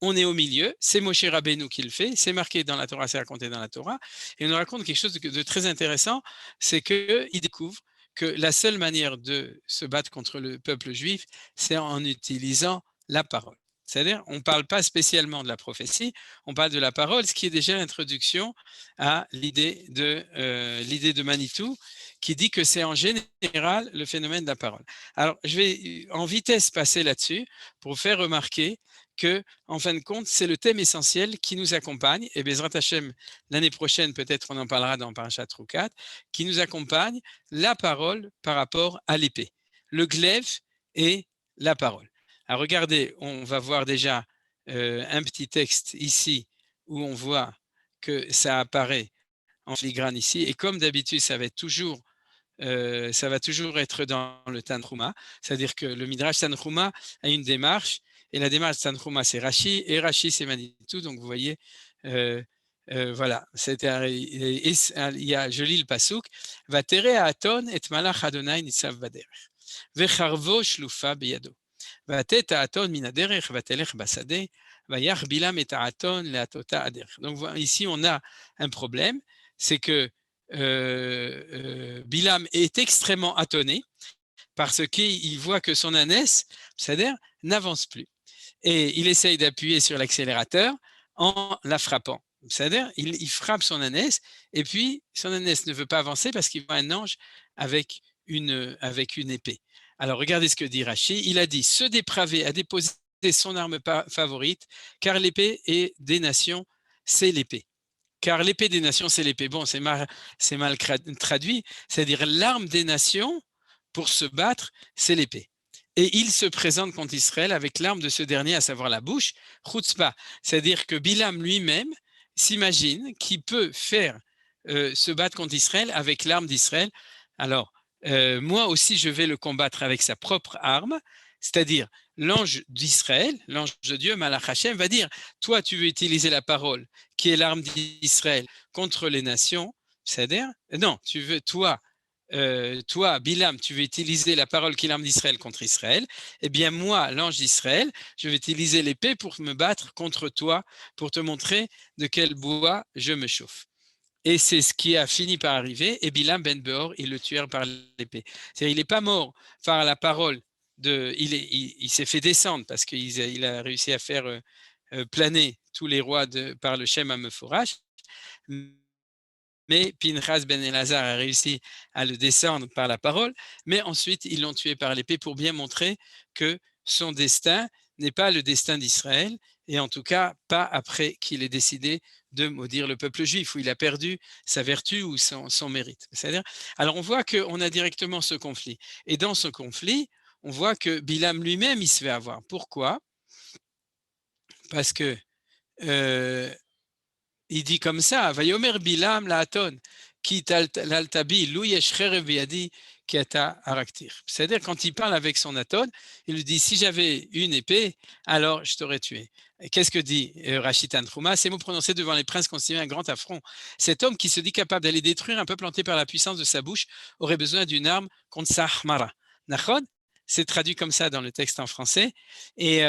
On est au milieu, c'est Moshe Rabbeinu qui le fait, c'est marqué dans la Torah, c'est raconté dans la Torah, et on nous raconte quelque chose de très intéressant, c'est qu'il découvre que la seule manière de se battre contre le peuple juif, c'est en utilisant la parole. C'est-à-dire, on ne parle pas spécialement de la prophétie, on parle de la parole, ce qui est déjà l'introduction à l'idée de Manitou, qui dit que c'est en général le phénomène de la parole. Alors, je vais en vitesse passer là-dessus pour vous faire remarquer que, en fin de compte, c'est le thème essentiel qui nous accompagne, et Bezrat Hashem, l'année prochaine, peut-être on en parlera dans Parashat Troukat, qui nous accompagne la parole par rapport à l'épée. Le glaive et la parole. Alors regardez, on va voir déjà un petit texte ici où on voit que ça apparaît en filigrane ici, et comme d'habitude, ça va toujours être dans le Tanhuma, c'est-à-dire que le Midrash Tanhuma a une démarche, et la démarche Tanhuma c'est Rashi, et Rashi c'est Manitou, donc vous voyez, voilà, je lis le pasuk, Vatere Aton et Malach Adonai Nitzav Baderech, Vecharvo Shlufa Beyado. Donc ici, on a un problème, c'est que Bilam est extrêmement étonné parce qu'il voit que son ânesse, c'est-à-dire, n'avance plus. Et il essaye d'appuyer sur l'accélérateur en la frappant. C'est-à-dire, il frappe son ânesse et puis son ânesse ne veut pas avancer parce qu'il voit un ange avec une épée. Alors, regardez ce que dit Rashi. Il a dit, ce dépravé a déposé son arme favorite, car l'épée des nations, c'est l'épée. Car l'épée des nations, c'est l'épée. Bon, c'est mal traduit, c'est-à-dire l'arme des nations pour se battre, c'est l'épée. Et il se présente contre Israël avec l'arme de ce dernier, à savoir la bouche, chutzpah. C'est-à-dire que Bilam lui-même s'imagine qu'il peut faire se battre contre Israël avec l'arme d'Israël. Alors, moi aussi, je vais le combattre avec sa propre arme, c'est-à-dire l'ange d'Israël, l'ange de Dieu, Malach Hashem, va dire, toi, tu veux utiliser la parole, qui est l'arme d'Israël, contre les nations, c'est-à-dire, non, toi, Bilam, tu veux utiliser la parole qui est l'arme d'Israël contre Israël, eh bien moi, l'ange d'Israël, je vais utiliser l'épée pour me battre contre toi, pour te montrer de quel bois je me chauffe. Et c'est ce qui a fini par arriver, et Bilam ben Beor, ils le tuèrent par l'épée. C'est-à-dire, il n'est pas mort par la parole, il s'est fait descendre parce qu'il a réussi à faire planer tous les rois par le Shem HaMeforash, mais Pinchas ben Elazar a réussi à le descendre par la parole, mais ensuite ils l'ont tué par l'épée pour bien montrer que son destin n'est pas le destin d'Israël, et en tout cas pas après qu'il ait décidé de maudire le peuple juif, où il a perdu sa vertu ou son mérite. C'est-à-dire, alors on voit qu'on a directement ce conflit. Et dans ce conflit, on voit que Bilam lui-même, il se fait avoir. Pourquoi? parce que il dit comme ça, Vayomer Bilam la'aton, ki l'altabi, lou yesh cherev biyadi, ki ata araktir. C'est-à-dire, quand il parle avec son Aton, il lui dit, si j'avais une épée, alors je t'aurais tué. Et qu'est-ce que dit Rachid Tanchouma? Ces mots prononcés devant les princes constituent un grand affront. Cet homme qui se dit capable d'aller détruire un peuple hanté par la puissance de sa bouche aurait besoin d'une arme contre sa hmara. Nachon? C'est traduit comme ça dans le texte en français. Et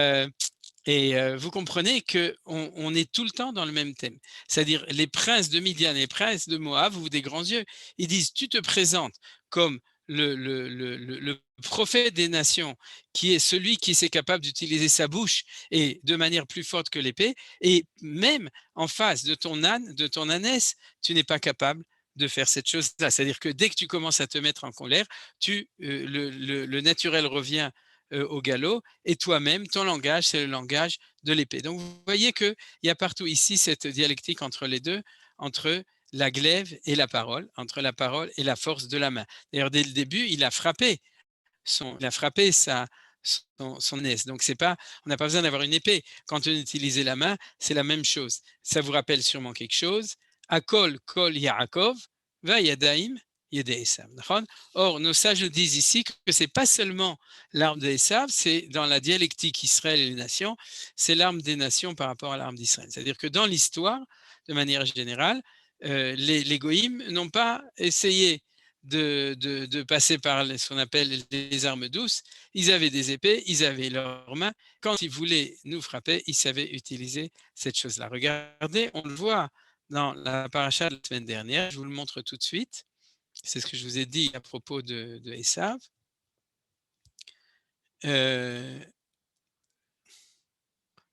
vous comprenez qu'on est tout le temps dans le même thème. C'est-à-dire les princes de Midian et les princes de Moab ouvrent des grands yeux. Ils disent, tu te présentes comme le prophète des nations, qui est celui qui est capable d'utiliser sa bouche et de manière plus forte que l'épée, et même en face de ton âne, de ton ânesse, tu n'es pas capable de faire cette chose-là. C'est-à-dire que dès que tu commences à te mettre en colère, le naturel revient au galop, et toi-même, ton langage, c'est le langage de l'épée. Donc, vous voyez qu'il y a partout ici cette dialectique entre les deux, entre la glaive et la parole, entre la parole et la force de la main. D'ailleurs, dès le début, il a frappé son aise. Donc, on n'a pas besoin d'avoir une épée. Quand on utilise la main, c'est la même chose. Ça vous rappelle sûrement quelque chose. Akol kol Yaakov, va yadaim. Or, nos sages nous disent ici que ce n'est pas seulement l'arme d'Esav, c'est dans la dialectique Israël et les nations, c'est l'arme des nations par rapport à l'arme d'Israël. C'est-à-dire que dans l'histoire, de manière générale, les goïms n'ont pas essayé de passer par ce qu'on appelle les armes douces. Ils avaient des épées, ils avaient leurs mains. Quand ils voulaient nous frapper, ils savaient utiliser cette chose-là. Regardez, on le voit dans la paracha de la semaine dernière. Je vous le montre tout de suite. C'est ce que je vous ai dit à propos de Esav.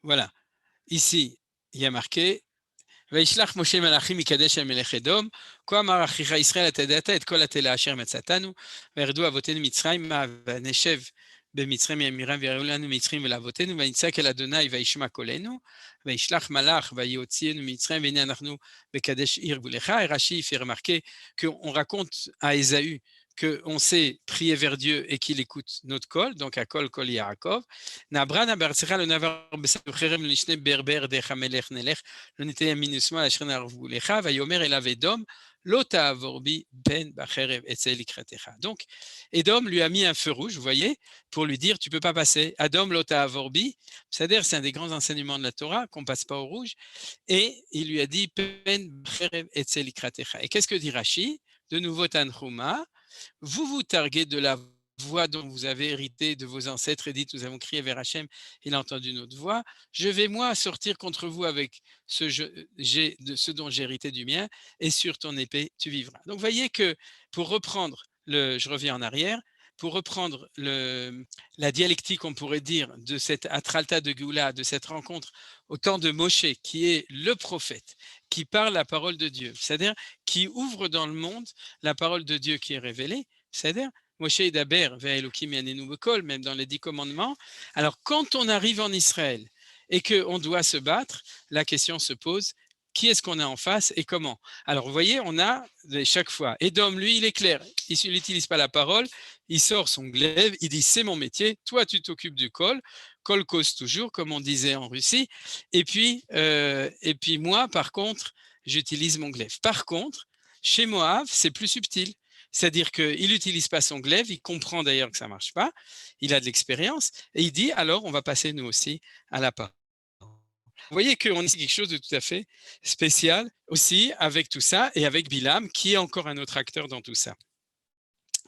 Voilà. Ici, il y a marqué וישלח משה מלאכים מקדש אל מלך אדום, כה אמר אחיך ישראל אתה ידעת את כל התלה אשר מצאתנו, וירדו אבותינו מצרימה ונשב במצרים ימירם ויראו לנו מצרים ולאבותינו, ונצעק אל אדוני וישמע קולנו, וישלח מלאך ויוציאנו מצרים, והנה אנחנו בקדש עיר גבולך. Et Rashi fait remarquer qu'on raconte à Ésaü qu'on sait prier vers Dieu et qu'il écoute notre col, donc à kol kol Yaakov. Nabrana bartzecha le navar besacherem lishne berber dechamelech nelech le niteyam minusma asher narvulecha vayomer elav Edom lo ta'avorbi ben bacherev etzel ikratecha. Donc Edom lui a mis un feu rouge, vous voyez, pour lui dire tu peux pas passer. Adom lo ta'avorbi, c'est-à-dire c'est un des grands enseignements de la Torah qu'on passe pas au rouge, et il lui a dit ben bacherev etzel ikratecha. Et qu'est-ce que dit Rashi? De nouveau Tanchuma. Vous vous targuez de la voix dont vous avez hérité de vos ancêtres et dites, nous avons crié vers Hachem, il a entendu notre voix. Je vais moi sortir contre vous avec ce dont j'ai hérité du mien, et sur ton épée tu vivras. Donc vous voyez que pour reprendre, je reviens en arrière, pour reprendre la dialectique, on pourrait dire, de cette Atralta de Géoula, de cette rencontre au temps de Moshe, qui est le prophète, qui parle la parole de Dieu, c'est-à-dire qui ouvre dans le monde la parole de Dieu qui est révélée, c'est-à-dire Moshe Daber, Ve'elokim yanenu bekol, même dans les 10 commandements. Alors quand on arrive en Israël et qu'on doit se battre, la question se pose, qui est-ce qu'on a en face et comment? Alors vous voyez, on a chaque fois, Edom, lui, il est clair, il n'utilise pas la parole, il sort son glaive, il dit c'est mon métier, toi tu t'occupes du col cause toujours, comme on disait en Russie, et puis moi, par contre, j'utilise mon glaive. Par contre, chez Moab, c'est plus subtil. C'est-à-dire qu'il n'utilise pas son glaive, il comprend d'ailleurs que ça ne marche pas, il a de l'expérience, et il dit alors on va passer nous aussi à la parole. Vous voyez qu'on a quelque chose de tout à fait spécial aussi avec tout ça, et avec Bilam, qui est encore un autre acteur dans tout ça.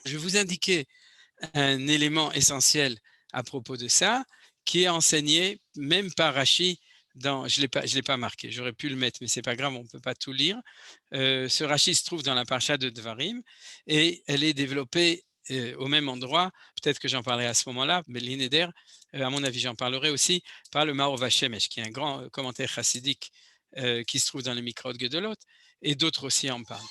Je vais vous indiquer un élément essentiel à propos de ça, qui est enseigné même par Rashi. Je ne l'ai pas marqué, j'aurais pu le mettre, mais ce n'est pas grave, on ne peut pas tout lire. Ce Rashi se trouve dans la parasha de Devarim et elle est développée au même endroit. Peut-être que j'en parlerai à ce moment-là, mais l'Ineder, à mon avis, j'en parlerai aussi par le Maor Vashemesh, qui est un grand commentaire chassidique qui se trouve dans les Mikraot Gedolot, et d'autres aussi en parlent.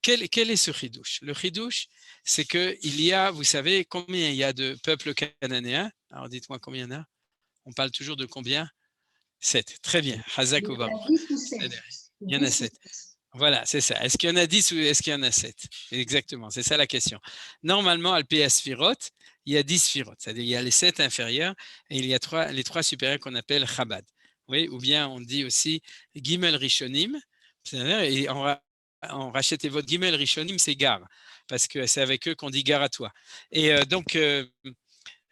Quel est ce chidouche? Le chidouche, c'est qu'il y a, vous savez, combien il y a de peuples cananéens? Alors dites-moi combien il y en a. On parle toujours de combien? 7. Très bien. Hazak ou Baruch. Il y en a 7. Voilà, c'est ça. Est-ce qu'il y en a 10 ou est-ce qu'il y en a 7? Exactement, c'est ça la question. Normalement, al P.A. Sphirot, il y a 10 Sphirot, c'est-à-dire il y a les 7 inférieurs et il y a les 3 supérieurs qu'on appelle Chabad. oui, ou bien on dit aussi Gimel Rishonim, c'est-à-dire, et on rachète votre Gimel Rishonim, c'est gare, parce que c'est avec eux qu'on dit gare à toi. Et donc,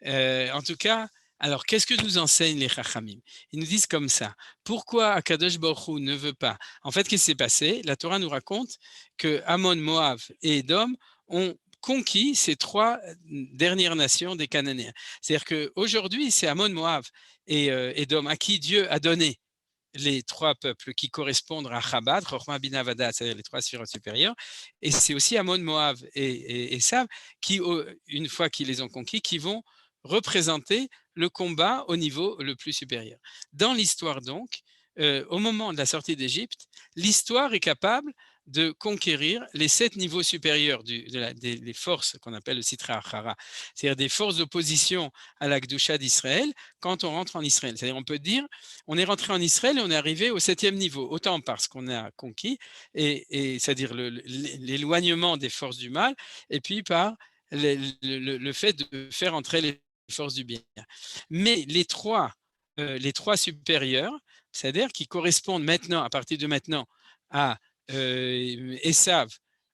en tout cas, alors qu'est-ce que nous enseignent les Chachamim? Ils nous disent comme ça. Pourquoi Akadosh Baruch Hu ne veut pas? En fait, qu'est-ce qui s'est passé? La Torah nous raconte que Ammon, Moab et Édom ont conquis ces trois dernières nations des Cananéens. C'est-à-dire qu'aujourd'hui, c'est Ammon, Moab et Édom à qui Dieu a donné les trois peuples qui correspondent à Chabad, Chochma, Bina, Vada, c'est-à-dire les trois sphirotes supérieures, et c'est aussi Ammon, Moab et Esav qui, une fois qu'ils les ont conquis, qui vont représenter le combat au niveau le plus supérieur. Dans l'histoire donc, au moment de la sortie d'Égypte, l'histoire est capable de conquérir les 7 niveaux supérieurs des forces qu'on appelle le Sitra Achara, c'est-à-dire des forces d'opposition à la Gdusha d'Israël quand on rentre en Israël. C'est-à-dire on peut dire on est rentré en Israël et on est arrivé au 7e niveau, autant parce qu'on a conquis, et c'est-à-dire l'éloignement des forces du mal, et puis par le fait de faire entrer les forces du bien. Mais les trois supérieurs, c'est-à-dire qui correspondent maintenant, à partir de maintenant, à Esav,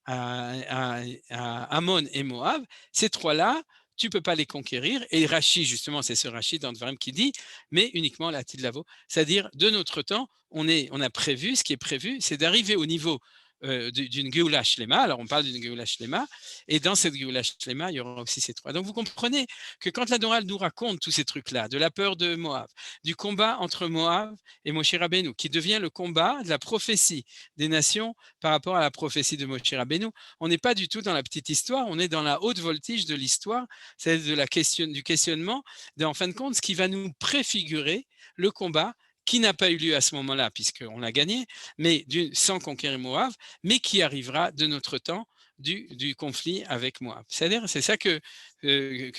à Ammon et Moab, ces trois-là, tu ne peux pas les conquérir. Et Rashi, justement, c'est ce Rashi dans Dvarim qui dit, mais uniquement la Tidlavo. C'est-à-dire, de notre temps, on a prévu, ce qui est prévu, c'est d'arriver au niveau d'une Geoula Shlema. Alors, on parle d'une Geoula Shlema, et dans cette Geoula Shlema, il y aura aussi ces trois. Donc, vous comprenez que quand la Torah nous raconte tous ces trucs-là, de la peur de Moab, du combat entre Moab et Moshe Rabbeinu, qui devient le combat de la prophétie des nations par rapport à la prophétie de Moshe Rabbeinu, on n'est pas du tout dans la petite histoire, on est dans la haute voltige de l'histoire, c'est du questionnement, en fin de compte, ce qui va nous préfigurer le combat qui n'a pas eu lieu à ce moment-là, puisqu'on l'a gagné, mais sans conquérir Moab, mais qui arrivera de notre temps du conflit avec Moab. C'est-à-dire, c'est ça que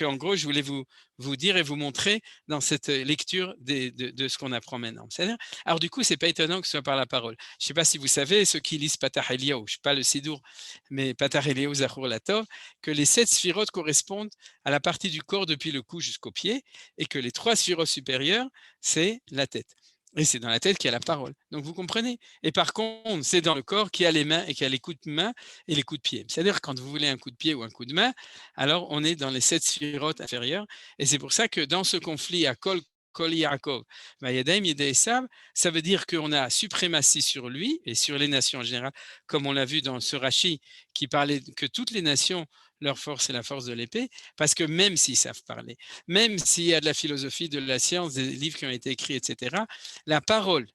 en gros, je voulais vous dire et vous montrer dans cette lecture de ce qu'on apprend maintenant. C'est-à-dire, alors du coup, c'est pas étonnant que ce soit par la parole. Je ne sais pas si vous savez, ceux qui lisent Patah Eliyahu, je ne sais pas le Sidour, mais Patah Eliyahu Zachor Latov, que les 7 sphirotes correspondent à la partie du corps depuis le cou jusqu'au pied, et que les 3 sphirotes supérieures, c'est la tête. Et c'est dans la tête qu'il y a la parole. Donc vous comprenez. Et par contre, c'est dans le corps qu'il y a les mains et qu'il y a les coups de main et les coups de pied. C'est-à-dire quand vous voulez un coup de pied ou un coup de main, alors on est dans les 7 sphirotes inférieures. Et c'est pour ça que dans ce conflit à Kol Yaakov, Vayadaim Yedei Esav, ça veut dire qu'on a suprématie sur lui et sur les nations en général, comme on l'a vu dans ce Rashi qui parlait que toutes les nations, leur force est la force de l'épée, parce que même s'ils savent parler, même s'il y a de la philosophie, de la science, des livres qui ont été écrits, etc., la parole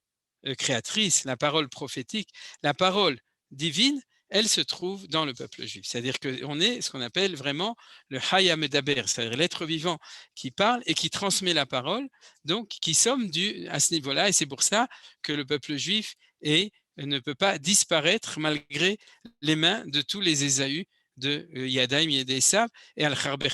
créatrice, la parole prophétique, la parole divine, elle se trouve dans le peuple juif. C'est-à-dire qu'on est ce qu'on appelle vraiment le Hayya Medaber, c'est-à-dire l'être vivant qui parle et qui transmet la parole, donc qui sommes à ce niveau-là, et c'est pour ça que le peuple juif ne peut pas disparaître malgré les mains de tous les Ésaü de Yadaim Yedei Esav et Al-Kharber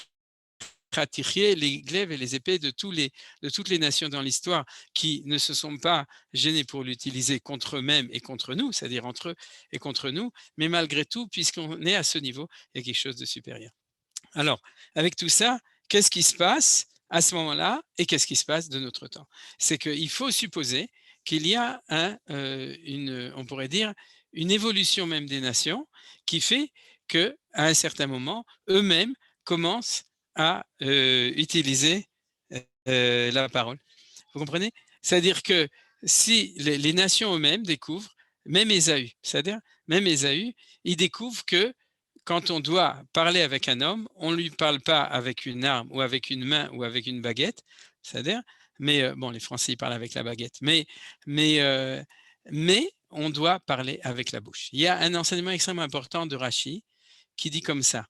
les glaives et les épées de toutes les nations dans l'histoire qui ne se sont pas gênés pour l'utiliser contre eux-mêmes et contre nous, c'est-à-dire entre eux et contre nous, mais malgré tout, puisqu'on est à ce niveau, il y a quelque chose de supérieur. Alors, avec tout ça, qu'est-ce qui se passe à ce moment-là et qu'est-ce qui se passe de notre temps? C'est qu'il faut supposer qu'il y a on pourrait dire, une évolution même des nations qui fait qu'à un certain moment, eux-mêmes commencent à utiliser la parole. Vous comprenez? C'est-à-dire que si les nations eux-mêmes découvrent, même Ésaü, c'est-à-dire même Ésaü, il découvre que quand on doit parler avec un homme, on ne lui parle pas avec une arme ou avec une main ou avec une baguette, c'est-à-dire, mais bon, les Français ils parlent avec la baguette, mais on doit parler avec la bouche. Il y a un enseignement extrêmement important de Rashi qui dit comme ça,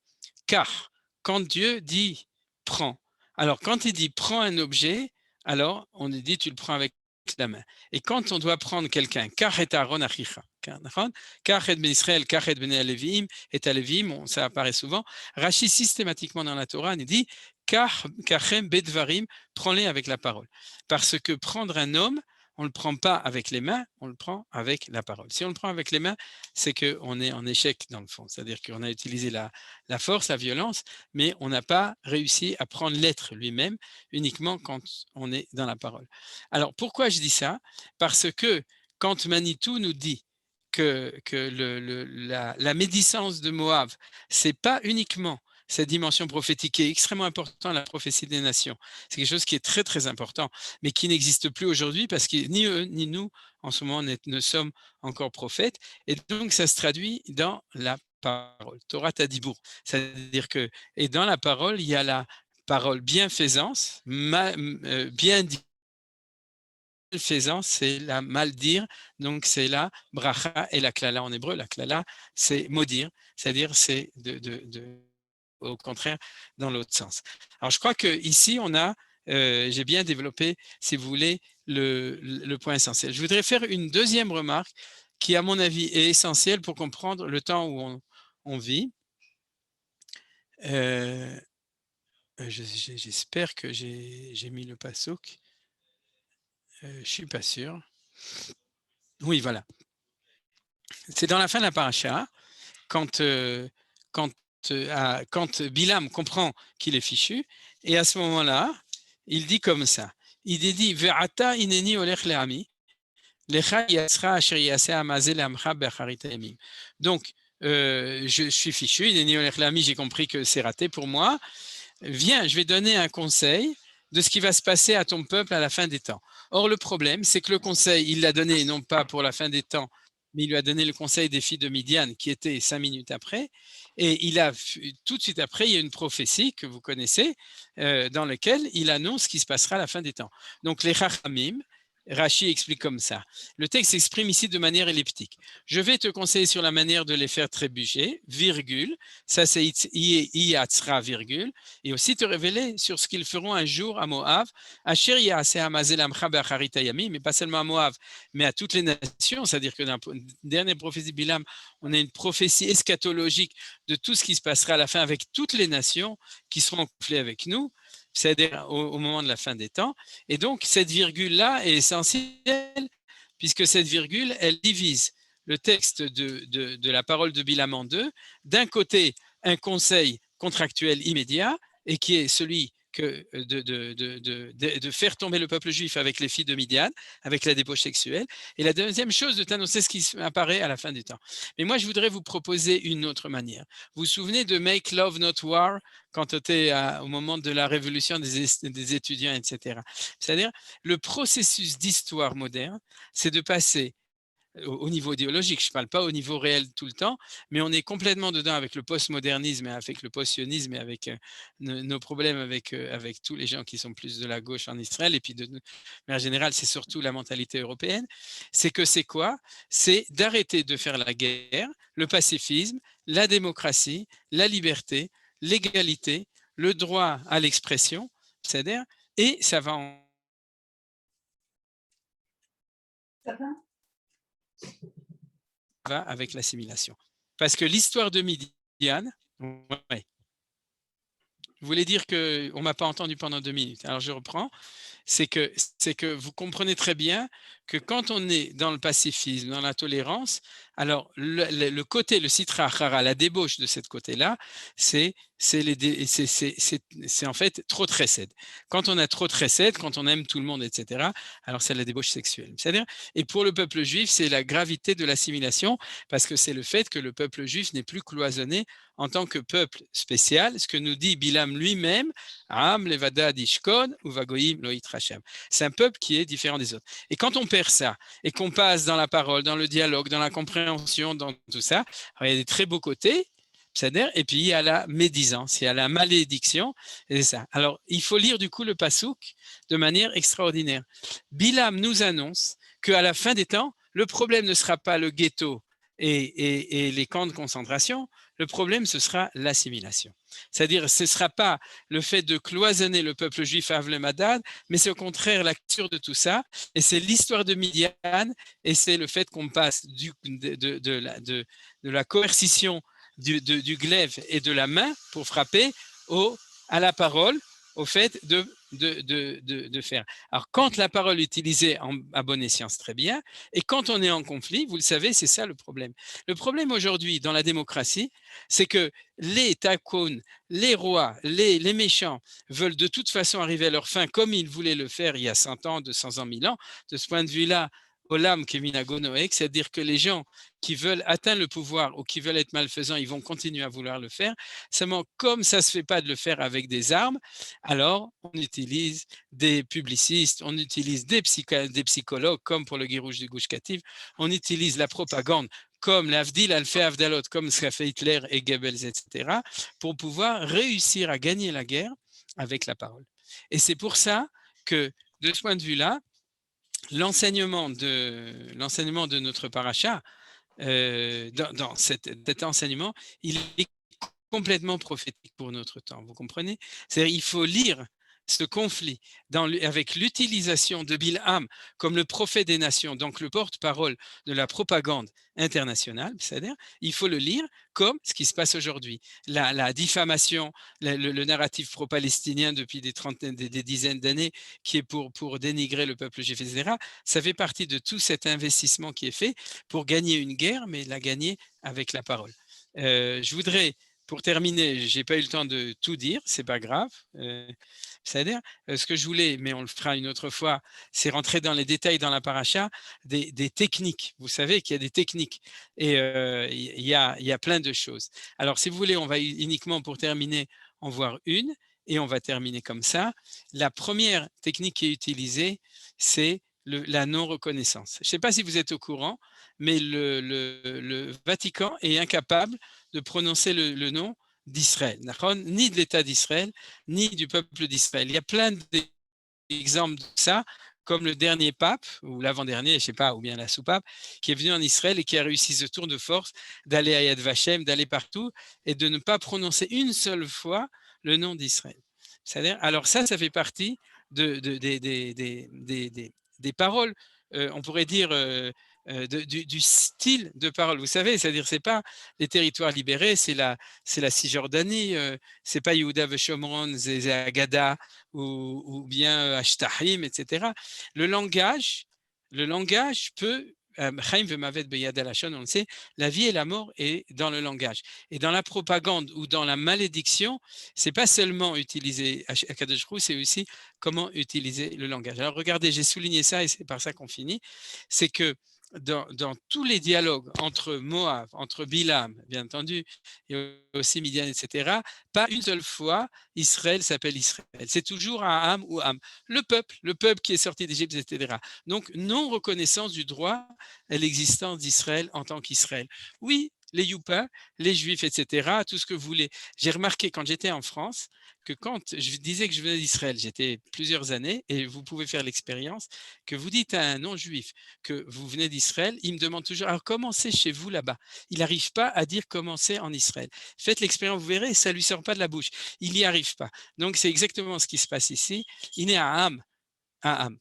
car quand Dieu dit « prends », alors quand il dit « prends un objet », alors on dit « tu le prends avec la main ». Et quand on doit prendre quelqu'un, « kach et Aaron achicha », kach et ben Israël, kach et ben Alevim, et Alevim, ça apparaît souvent, Rashi systématiquement dans la Torah nous dit « kachem bedvarim », prends-les avec la parole. Parce que prendre un homme, on ne le prend pas avec les mains, on le prend avec la parole. Si on le prend avec les mains, c'est qu'on est en échec dans le fond. C'est-à-dire qu'on a utilisé la force, la violence, mais on n'a pas réussi à prendre l'être lui-même uniquement quand on est dans la parole. Alors, pourquoi je dis ça? Parce que quand Manitou nous dit que la médisance de Moab, c'est pas uniquement cette dimension prophétique qui est extrêmement importante, la prophétie des nations. C'est quelque chose qui est très, très important, mais qui n'existe plus aujourd'hui parce que ni eux, ni nous, en ce moment, ne sommes encore prophètes. Et donc, ça se traduit dans la parole. Torah Tadibour. C'est-à-dire que, et dans la parole, il y a la parole bienfaisance, bien dit. Malfaisance, c'est la mal dire, donc c'est la bracha et la klala en hébreu. La klala, c'est maudire, c'est-à-dire c'est au contraire dans l'autre sens. Alors je crois que ici on a, j'ai bien développé, si vous voulez, le point essentiel. Je voudrais faire une deuxième remarque qui, à mon avis, est essentielle pour comprendre le temps où on vit. J'espère que j'ai mis le passouk. Je ne suis pas sûr. Oui, voilà. C'est dans la fin de la paracha, quand Bilam comprend qu'il est fichu, et à ce moment-là, il dit comme ça. Il dit Ve'ata ineni olech le'ami, lecha yasra asher yaseh amazeh le'amcha be'acharit hayamim. Donc, je suis fichu, ineni olech le'ami, j'ai compris que c'est raté pour moi. Viens, je vais donner un conseil de ce qui va se passer à ton peuple à la fin des temps. Or, le problème, c'est que le conseil, il l'a donné non pas pour la fin des temps, mais il lui a donné le conseil des filles de Midian, qui était 5 minutes après. Et il a tout de suite après, il y a une prophétie que vous connaissez, dans laquelle il annonce ce qui se passera à la fin des temps. Donc, les Chachamim, Rashi explique comme ça. Le texte s'exprime ici de manière elliptique. Je vais te conseiller sur la manière de les faire trébucher, virgule, ça c'est Iatzra, virgule, et aussi te révéler sur ce qu'ils feront un jour à Moab, Asher Yaaseh Amazel Amcha Be'acharit Hayamim, mais pas seulement à Moab, mais à toutes les nations, c'est-à-dire que dans la dernière prophétie de Bilam, on a une prophétie eschatologique de tout ce qui se passera à la fin avec toutes les nations qui seront en conflit avec nous, c'est-à-dire au moment de la fin des temps. Et donc, cette virgule-là est essentielle, puisque cette virgule, elle divise le texte de la parole de Bilam en deux. D'un côté, un conseil contractuel immédiat, et qui est celui de faire tomber le peuple juif avec les filles de Midian, avec la débauche sexuelle. Et la deuxième chose, de t'annoncer ce qui apparaît à la fin du temps. Mais moi, je voudrais vous proposer une autre manière. Vous vous souvenez de Make Love Not War, quand on était au moment de la révolution des étudiants, etc. C'est-à-dire, le processus d'histoire moderne, c'est de passer au niveau idéologique, je ne parle pas au niveau réel tout le temps, mais on est complètement dedans avec le postmodernisme, avec le post-sionisme et avec nos problèmes avec tous les gens qui sont plus de la gauche en Israël, et puis de manière générale, c'est surtout la mentalité européenne. C'est que c'est quoi? C'est d'arrêter de faire la guerre, le pacifisme, la démocratie, la liberté, l'égalité, le droit à l'expression, c'est-à-dire, et ça va en... Ça va? Va avec l'assimilation. Parce que l'histoire de Midian, ouais. Vous voulez dire qu'on ne m'a pas entendu pendant 2 minutes. Alors je reprends. C'est que vous comprenez très bien que quand on est dans le pacifisme, dans la tolérance, alors le côté, le sitra achara, la débauche de cette côté-là, c'est en fait trop de chesed. Quand on a trop de chesed, quand on aime tout le monde, etc., alors c'est la débauche sexuelle. C'est-à-dire, et pour le peuple juif, c'est la gravité de l'assimilation, parce que c'est le fait que le peuple juif n'est plus cloisonné en tant que peuple spécial, ce que nous dit Bilam lui-même, Am levada dishkon uvagoyim loit rachem. C'est un peuple qui est différent des autres. Et quand on perd ça, et qu'on passe dans la parole, dans le dialogue, dans la compréhension, dans tout ça, alors il y a des très beaux côtés, et puis il y a la médisance, il y a la malédiction, et c'est ça. Alors, il faut lire du coup le passouk de manière extraordinaire. Bilam nous annonce qu'à la fin des temps, le problème ne sera pas le ghetto et les camps de concentration, le problème, ce sera l'assimilation. C'est-à-dire, ce ne sera pas le fait de cloisonner le peuple juif à Avle-Madad, mais c'est au contraire la culture de tout ça, et c'est l'histoire de Midian, et c'est le fait qu'on passe de la coercition du glaive et de la main pour frapper à la parole, au fait de de faire. Alors, quand la parole est utilisée à bon escient, c'est très bien. Et quand on est en conflit, vous le savez, c'est ça le problème. Le problème aujourd'hui dans la démocratie, c'est que les tycoons, les rois, les méchants veulent de toute façon arriver à leur fin comme ils voulaient le faire il y a 100 ans, 200 ans, 1000 ans. De ce point de vue-là, Olam Keminago Noek, c'est-à-dire que les gens qui veulent atteindre le pouvoir ou qui veulent être malfaisants, ils vont continuer à vouloir le faire. Seulement, comme ça ne se fait pas de le faire avec des armes, alors on utilise des publicistes, on utilise des psychologues, comme pour le Guirouche du Gush Katif, on utilise la propagande, comme l'Avdil, Alfé Avdalot, comme ce qu'a fait Hitler et Goebbels, etc., pour pouvoir réussir à gagner la guerre avec la parole. Et c'est pour ça que, de ce point de vue-là, l'enseignement de notre paracha, dans cet enseignement, il est complètement prophétique pour notre temps, vous comprenez? C'est-à-dire il faut lire ce conflit avec l'utilisation de Bilham comme le prophète des nations, donc le porte-parole de la propagande internationale, c'est-à-dire il faut le lire comme ce qui se passe aujourd'hui. La diffamation, le narratif pro-palestinien depuis des dizaines d'années qui est pour dénigrer le peuple juif, etc., ça fait partie de tout cet investissement qui est fait pour gagner une guerre, mais la gagner avec la parole. Je voudrais, pour terminer, je n'ai pas eu le temps de tout dire, c'est pas grave. C'est-à-dire, ce que je voulais, mais on le fera une autre fois, c'est rentrer dans les détails dans la paracha des techniques. Vous savez qu'il y a des techniques et il y a plein de choses. Alors, si vous voulez, on va uniquement pour terminer en voir une et on va terminer comme ça. La première technique qui est utilisée, c'est la non-reconnaissance. Je ne sais pas si vous êtes au courant, mais le Vatican est incapable de prononcer le nom d'Israël, ni de l'État d'Israël, ni du peuple d'Israël. Il y a plein d'exemples de ça, comme le dernier pape, ou l'avant-dernier, je ne sais pas, ou bien la sous-pape, qui est venu en Israël et qui a réussi ce tour de force d'aller à Yad Vashem, d'aller partout, et de ne pas prononcer une seule fois le nom d'Israël. C'est-à-dire, alors ça fait partie des paroles, on pourrait dire, du style de parole. Vous savez, c'est-à-dire, c'est pas les territoires libérés, c'est la Cisjordanie, c'est pas Yehuda Veshomron, c'est Agada ou bien Ashtahim, etc. Le langage peut Chaim vemavet beyad halashon, on le sait, la vie et la mort est dans le langage. Et dans la propagande ou dans la malédiction, c'est pas seulement utiliser Akadosh Hu, c'est aussi comment utiliser le langage. Alors regardez, j'ai souligné ça et c'est par ça qu'on finit, c'est que dans tous les dialogues entre Moab, entre Bilam, bien entendu, et aussi Midian, etc., pas une seule fois Israël s'appelle Israël. C'est toujours Aham ou Am. Le peuple qui est sorti d'Égypte, etc. Donc, non-reconnaissance du droit à l'existence d'Israël en tant qu'Israël. Oui, les Youpas, les Juifs, etc., tout ce que vous voulez. J'ai remarqué quand j'étais en France que quand je disais que je venais d'Israël, j'étais plusieurs années, et vous pouvez faire l'expérience, que vous dites à un non-juif que vous venez d'Israël, il me demande toujours, alors comment c'est chez vous là-bas? Il n'arrive pas à dire comment c'est en Israël. Faites l'expérience, vous verrez, ça ne lui sort pas de la bouche. Il n'y arrive pas. Donc c'est exactement ce qui se passe ici. Il est à Ham,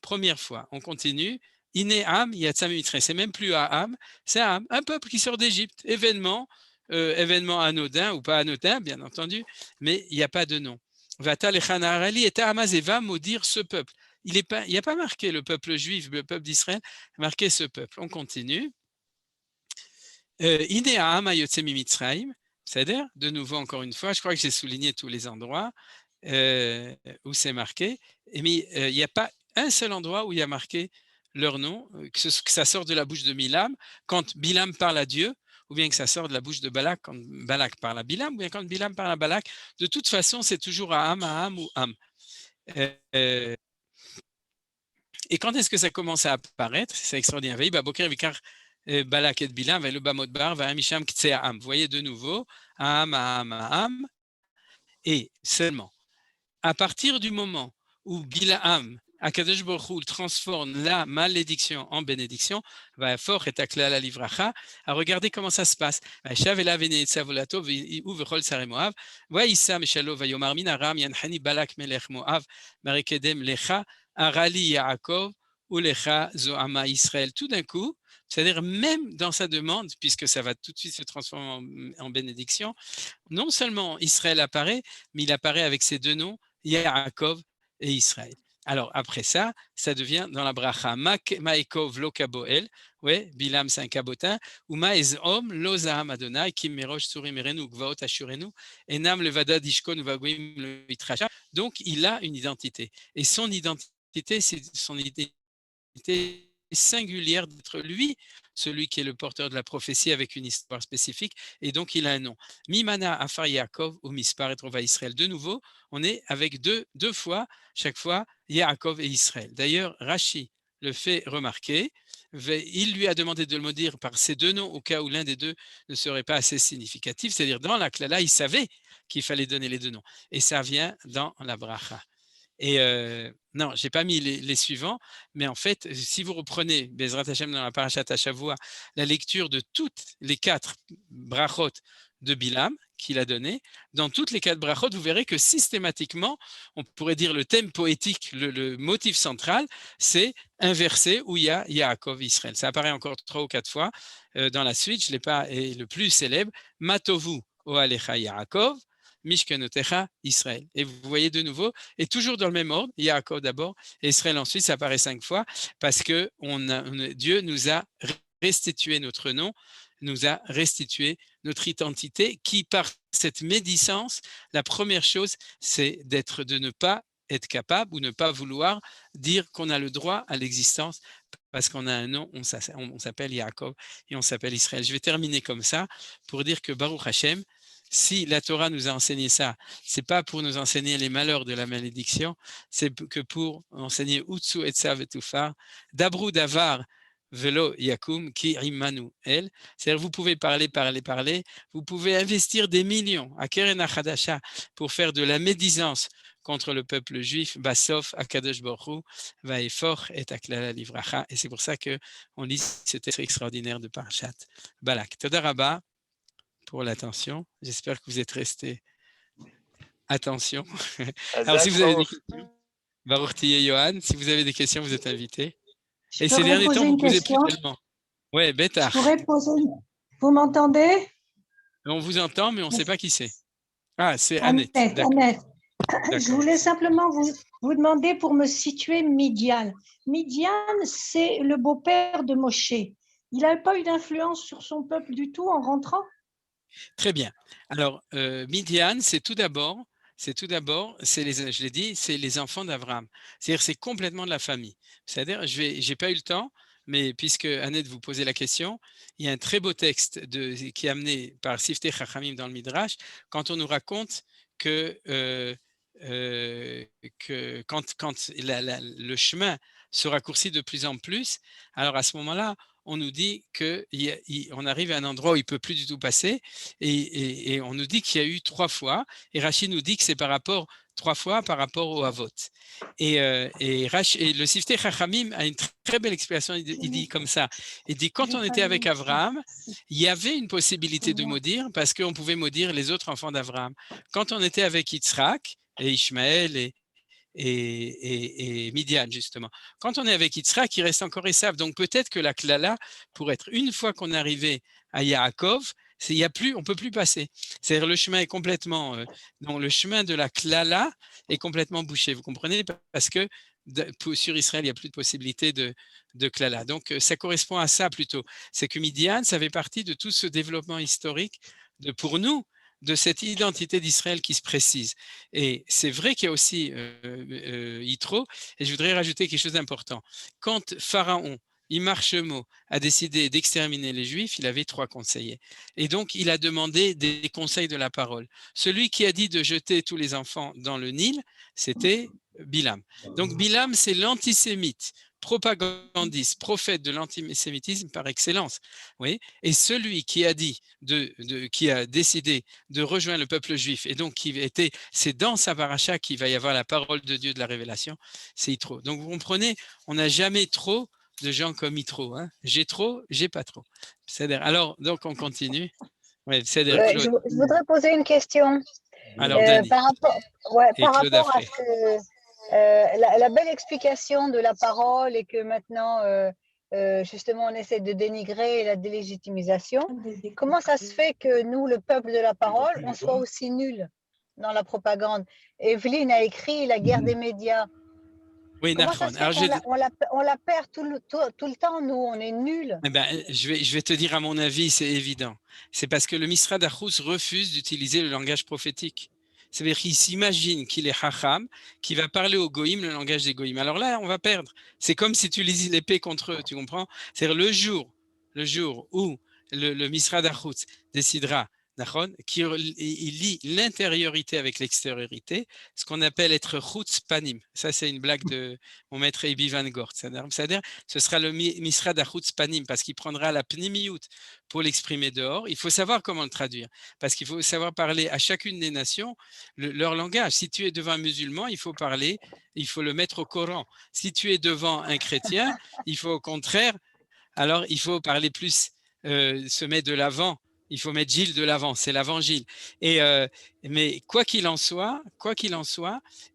première fois. On continue. Iné Ham, Yatsam Mitre. C'est même plus à Ham, c'est Ham, un peuple qui sort d'Égypte. Événement anodin ou pas anodin, bien entendu, mais il n'y a pas de nom. Vatal et Hanarali et Amazeva maudire ce peuple. Il n'y a pas marqué le peuple juif, le peuple d'Israël, marqué ce peuple. On continue. Iné Ham Ayotsemi Mitzraim, c'est-à-dire, de nouveau, encore une fois, je crois que j'ai souligné tous les endroits où c'est marqué, mais il n'y a pas un seul endroit où il y a marqué leur nom, que ça sort de la bouche de Bilam quand Bilam parle à Dieu, ou bien que ça sort de la bouche de Balak quand Balak parle à Bilam, ou bien quand Bilam parle à Balak. De toute façon, c'est toujours à Ham ou Ham. Et quand est-ce que ça commence à apparaître? C'est extraordinaire. Balak et Bilam, vous voyez de nouveau, Ham. Et seulement, à partir du moment où Bilam, Akadosh Baruch Hu transforme la malédiction en bénédiction, va fort et takla la livracha. À regarder comment ça se passe. Shav ela venetza volato u vechol sare Moav. Vaïssa meshalo vayomar min aram yanchani Balak melech Moav marekedem lecha arali Yaakov ou lecha zoama Israël. Tout d'un coup, c'est-à-dire même dans sa demande, puisque ça va tout de suite se transformer en bénédiction, non seulement Israël apparaît, mais il apparaît avec ses deux noms, Yaakov et Israël. Alors, après ça, ça devient dans la bracha. Ma'ekov lo kaboel, ouais, Bilam c'est un cabotin, ou ma'ezom lo zaham Adonai, kim merosh surim erenu, gvaot ashurenu, enam levada dishkon vagoim le itracha. Donc, il a une identité. Et son identité, c'est son identité singulière d'être lui, celui qui est le porteur de la prophétie avec une histoire spécifique, et donc il a un nom. Mimana Afar Yaakov ou Mispar et Trova Israël. De nouveau, on est avec deux fois, chaque fois, Yaakov et Israël. D'ailleurs, Rashi le fait remarquer. Il lui a demandé de le dire par ces deux noms au cas où l'un des deux ne serait pas assez significatif, c'est-à-dire dans la Klala, il savait qu'il fallait donner les deux noms. Et ça vient dans la bracha. Et non, je n'ai pas mis les suivants, mais en fait, si vous reprenez Bezrat Hashem dans la Parashat Hashavua, la lecture de toutes les 4 brachot de Bilam qu'il a donné, dans toutes les 4 brachot, vous verrez que systématiquement, on pourrait dire le thème poétique, le motif central, c'est un verset où il y a Yaakov, Israël. Ça apparaît encore 3 ou 4 fois dans la suite, je ne l'ai pas, et le plus célèbre, Matovu Oalecha Yaakov, Mishkenotecha Israël. Et vous voyez de nouveau, et toujours dans le même ordre, Yaakov d'abord, et Israël ensuite, ça apparaît 5 fois, parce que Dieu nous a restitué notre nom, nous a restitué notre identité, qui par cette médisance, la première chose, c'est de ne pas être capable ou ne pas vouloir dire qu'on a le droit à l'existence parce qu'on a un nom, on s'appelle Yaakov et on s'appelle Israël. Je vais terminer comme ça pour dire que Baruch Hashem, si la Torah nous a enseigné ça, c'est pas pour nous enseigner les malheurs de la malédiction, c'est que pour enseigner Utsu Etzav et Tufar, Dabru Davar Velo Yakum Ki Imanu El. C'est-à-dire vous pouvez parler, vous pouvez investir des millions à Keren HaChadasha pour faire de la médisance contre le peuple juif, Basof, Akadosh Baruch Hu, Vaefor et Aklala Livracha. Et c'est pour ça qu'on lit ce texte extraordinaire de Parashat Balak. Toda Rabba pour l'attention. J'espère que vous êtes restés. Attention. Alors, si vous avez des questions, Baruch Tiye Yohan, si vous avez des questions, vous êtes invités. Et ces derniers temps, vous ne posez plus tellement. Oui, Bétar. Je pourrais poser une... Vous m'entendez? On vous entend, mais on ne sait pas qui c'est. Ah, c'est Annette. Annette. Je voulais simplement vous demander pour me situer Midian. Midian, c'est le beau-père de Moshe. Il n'avait pas eu d'influence sur son peuple du tout en rentrant? Très bien. Alors, Midian, c'est tout d'abord, je l'ai dit, c'est les enfants d'Abraham. C'est-à-dire, c'est complètement de la famille. C'est-à-dire, j'ai pas eu le temps, mais puisque Annette vous posait la question, il y a un très beau texte qui est amené par Siftei Chachamim dans le Midrash, quand on nous raconte que quand le chemin se raccourcit de plus en plus, alors à ce moment-là, on nous dit qu'on arrive à un endroit où il ne peut plus du tout passer et on nous dit qu'il y a eu 3 fois et Rachid nous dit que c'est 3 fois par rapport au Havot. Et le Siftei Chachamim a une très belle explication, il dit comme ça, il dit quand on était avec Abraham, il y avait une possibilité de maudire parce qu'on pouvait maudire les autres enfants d'Abraham. Quand on était avec Yitzhak et Ishmaël et Midian, justement. Quand on est avec Yitzhak, il reste encore Esav. Donc peut-être que la Klala, pour être une fois qu'on est arrivé à Yaakov, on ne peut plus passer. C'est-à-dire le chemin est complètement, donc le chemin de la Klala est complètement bouché. Vous comprenez? Parce que sur Israël, il n'y a plus de possibilité de Klala. Donc ça correspond à ça plutôt. C'est que Midian, ça fait partie de tout ce développement historique pour nous, de cette identité d'Israël qui se précise. Et c'est vrai qu'il y a aussi Yitro, et je voudrais rajouter quelque chose d'important. Quand Pharaon, Imarchemo, a décidé d'exterminer les Juifs, il avait 3 conseillers. Et donc, il a demandé des conseils de la parole. Celui qui a dit de jeter tous les enfants dans le Nil, c'était Bilam. Donc, Bilam, c'est l'antisémite, propagandiste, prophète de l'antisémitisme par excellence. Oui. Et celui qui a qui a décidé de rejoindre le peuple juif et donc c'est dans sa paracha qu'il va y avoir la parole de Dieu de la révélation, c'est Yitro. Donc vous comprenez, on n'a jamais trop de gens comme Yitro. Hein. J'ai trop, j'ai pas trop. Alors, donc on continue. Ouais, je voudrais poser une question. Alors, par rapport à la belle explication de la parole et que maintenant, justement, on essaie de dénigrer la délégitimisation. Comment ça se fait que nous, le peuple de la parole, on soit aussi nuls? dans la propagande. Evelyne a écrit La guerre des médias. Oui, Comment ça se fait on la perd tout le temps, nous, on est nuls. Eh ben, je vais te dire, à mon avis, c'est évident. C'est parce que le Misrad Achutz refuse d'utiliser le langage prophétique. C'est-à-dire qu'il s'imagine qu'il est Chacham, qui va parler aux Goïm le langage des Goïm. Alors là, on va perdre. C'est comme si tu lisais l'épée contre eux, tu comprends? C'est-à-dire le jour où le Misrad Achutz décidera, il lie l'intériorité avec l'extériorité, ce qu'on appelle être chutz panim. Ça, c'est une blague de mon maître Ebi Van Gort. C'est-à-dire, ce sera le Misrad Achutz panim, parce qu'il prendra la pnimiyut pour l'exprimer dehors. Il faut savoir comment le traduire, parce qu'il faut savoir parler à chacune des nations leur langage. Si tu es devant un musulman, il faut le mettre au Coran. Si tu es devant un chrétien, il faut au contraire, alors il faut parler plus, se mettre de l'avant. Il faut mettre Gilles de l'avant, c'est l'évangile. Mais quoi qu'il en soit,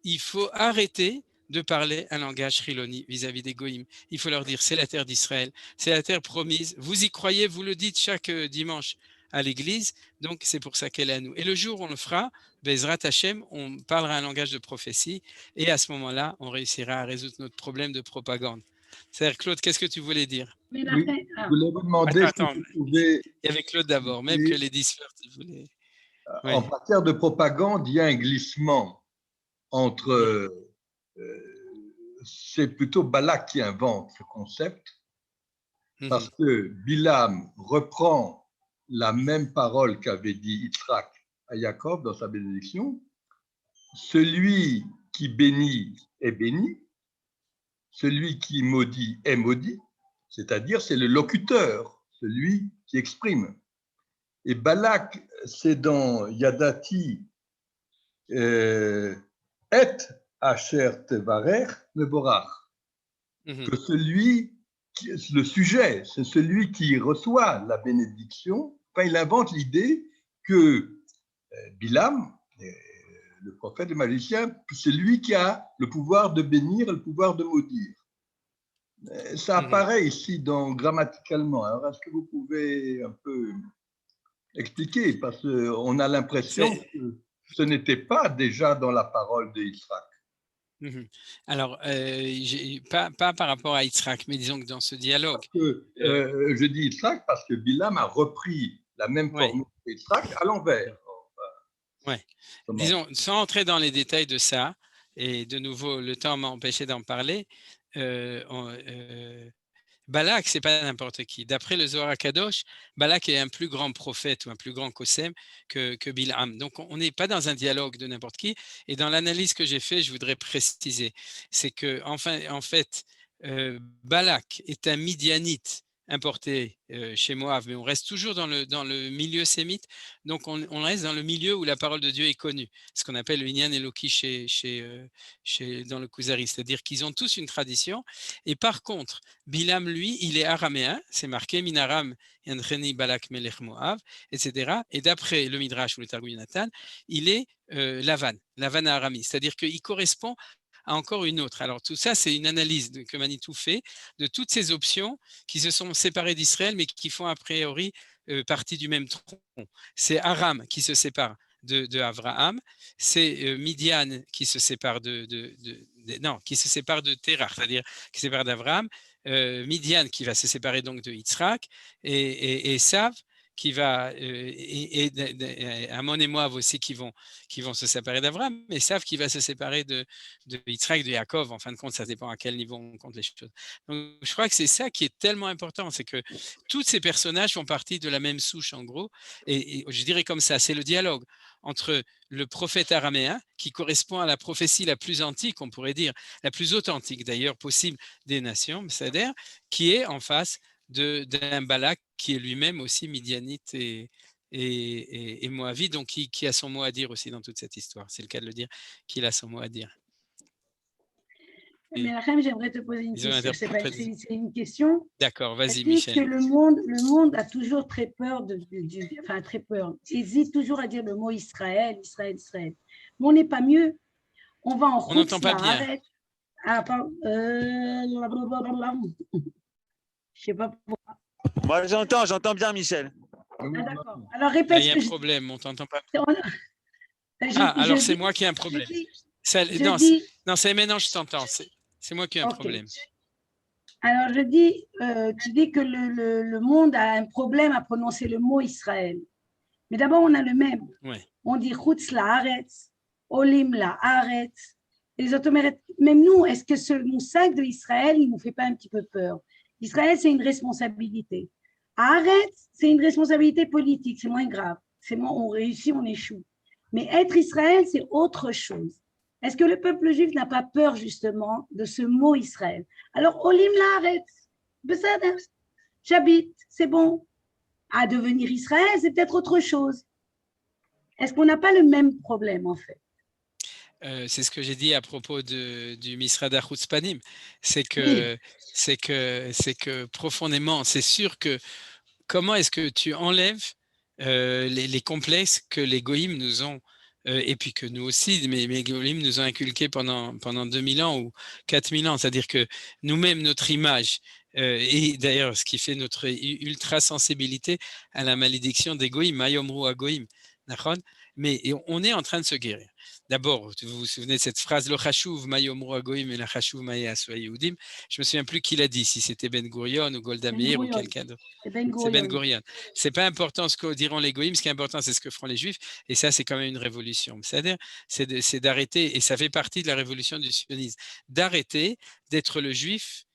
il faut arrêter de parler un langage chiloni vis-à-vis des goïms. Il faut leur dire, c'est la terre d'Israël, c'est la terre promise. Vous y croyez, vous le dites chaque dimanche à l'église, donc c'est pour ça qu'elle est à nous. Et le jour où on le fera, Bezrat Hashem, on parlera un langage de prophétie, et à ce moment-là, on réussira à résoudre notre problème de propagande. C'est-à-dire, Claude, qu'est-ce que tu voulais dire? Oui, je voulais vous demander attends, si vous pouvez... Il y avait Claude d'abord, même que les disfers, tu voulais... En matière de propagande, il y a un glissement entre... c'est plutôt Balak qui invente ce concept, parce que Bilam reprend la même parole qu'avait dit Yitzhak à Jacob dans sa bénédiction. Celui qui bénit est béni, celui qui maudit est maudit, c'est-à-dire c'est le locuteur, celui qui exprime. Et Balak, c'est dans Yadati et Asher Tevarer Mevorach, que le sujet, c'est celui qui reçoit la bénédiction. Enfin, il invente l'idée que Bilam, le prophète, le magicien, c'est lui qui a le pouvoir de bénir et le pouvoir de maudire. Ça apparaît ici grammaticalement. Alors, est-ce que vous pouvez un peu expliquer? Parce qu'on a l'impression que ce n'était pas déjà dans la parole de Yitzhak. Alors, pas par rapport à Yitzhak, mais disons que dans ce dialogue. Je dis Yitzhak parce que Bilam a repris la même formule que Yitzhak à l'envers. Disons, sans entrer dans les détails de ça, et de nouveau, le temps m'a empêché d'en parler, Balak, c'est pas n'importe qui. D'après le Zohar HaKadosh, Balak est un plus grand prophète ou un plus grand Kosem que Bilham. Donc, on n'est pas dans un dialogue de n'importe qui. Et dans l'analyse que j'ai faite, je voudrais préciser, c'est que, en fait, Balak est un Midianite importé chez Moab, mais on reste toujours dans le milieu sémite. Donc, on reste dans le milieu où la parole de Dieu est connue, ce qu'on appelle le Inyan Eloki dans le Kuzari, c'est-à-dire qu'ils ont tous une tradition. Et par contre, Bilam, lui, il est araméen, c'est marqué Minaram Yancheni Balak Melech Moab, etc. Et d'après le Midrash ou le Targum Yonatan, il est Lavan arami, c'est-à-dire qu'il correspond à encore une autre. Alors tout ça, c'est une analyse que Manitou fait de toutes ces options qui se sont séparées d'Israël, mais qui font a priori partie du même tronc. C'est Aram qui se sépare de Avraham, c'est Midian qui se sépare qui se sépare de Terah, c'est-à-dire qui se sépare d'Avraham, Midian qui va se séparer donc de Yitzhak, et Esav qui va, Amon et Moab aussi qui vont se séparer d'Abraham, mais savent qu'il va se séparer de Yitzhak, de Yaakov. En fin de compte, ça dépend à quel niveau on compte les choses. Donc, je crois que c'est ça qui est tellement important, c'est que tous ces personnages font partie de la même souche, en gros, et je dirais comme ça, c'est le dialogue entre le prophète araméen, qui correspond à la prophétie la plus antique, on pourrait dire, la plus authentique d'ailleurs possible des nations, c'est-à-dire qui est en face d'un Balak qui est lui-même aussi midianite et moabite, donc qui a son mot à dire aussi dans toute cette histoire. C'est le cas de le dire, qu'il a son mot à dire. Mais Rachem, j'aimerais te poser une question. C'est une question. D'accord, vas-y, Michel. Que le monde a toujours très peur, très peur. Hésite toujours à dire le mot Israël. Mais on n'est pas mieux. On va en route. On n'entend pas bien. Arrête. Ah, pardon. Je sais pas pourquoi. Moi, j'entends bien, Michel. Ah, d'accord. Alors, répète. Il y a un problème, on ne t'entend pas. Alors c'est moi qui ai un problème. Non, c'est maintenant je t'entends. C'est moi qui ai un problème. Alors, tu dis que le monde a un problème à prononcer le mot Israël. Mais d'abord, on a le même. Ouais. On dit Chutz la'aretz, Olim la'aretz. Et les automates, même nous, est-ce que ce moussag de Israël, il ne nous fait pas un petit peu peur? Israël, c'est une responsabilité. Haaretz, c'est une responsabilité politique, c'est moins grave. C'est moins, on réussit, on échoue. Mais être Israël, c'est autre chose. Est-ce que le peuple juif n'a pas peur justement de ce mot Israël? Alors, Olim la'aretz, j'habite, c'est bon. À devenir Israël, c'est peut-être autre chose. Est-ce qu'on n'a pas le même problème en fait? C'est ce que j'ai dit à propos du Misrad Chutzpanim. C'est que profondément, c'est sûr que comment est-ce que tu enlèves les complexes que les goïms nous ont et puis que nous aussi, mais les goïms nous ont inculqués pendant 2000 ans ou 4000 ans. C'est-à-dire que nous-mêmes, notre image, et d'ailleurs ce qui fait notre ultra-sensibilité à la malédiction des goïms, Mayomru à goïm, mais on est en train de se guérir. D'abord, vous vous souvenez de cette phrase, Lo chashuv mayomru agoyim et la chashuv maye aswa yehudim. Je me souviens plus qui l'a dit, si c'était Ben Gurion ou Golda Meir ou quelqu'un d'autre. C'est Ben Gurion. C'est pas important ce que diront les goïms, ce qui est important, c'est ce que feront les juifs, et ça, c'est quand même une révolution. C'est-à-dire, c'est d'arrêter, et ça fait partie de la révolution du sionisme, d'arrêter d'être le juif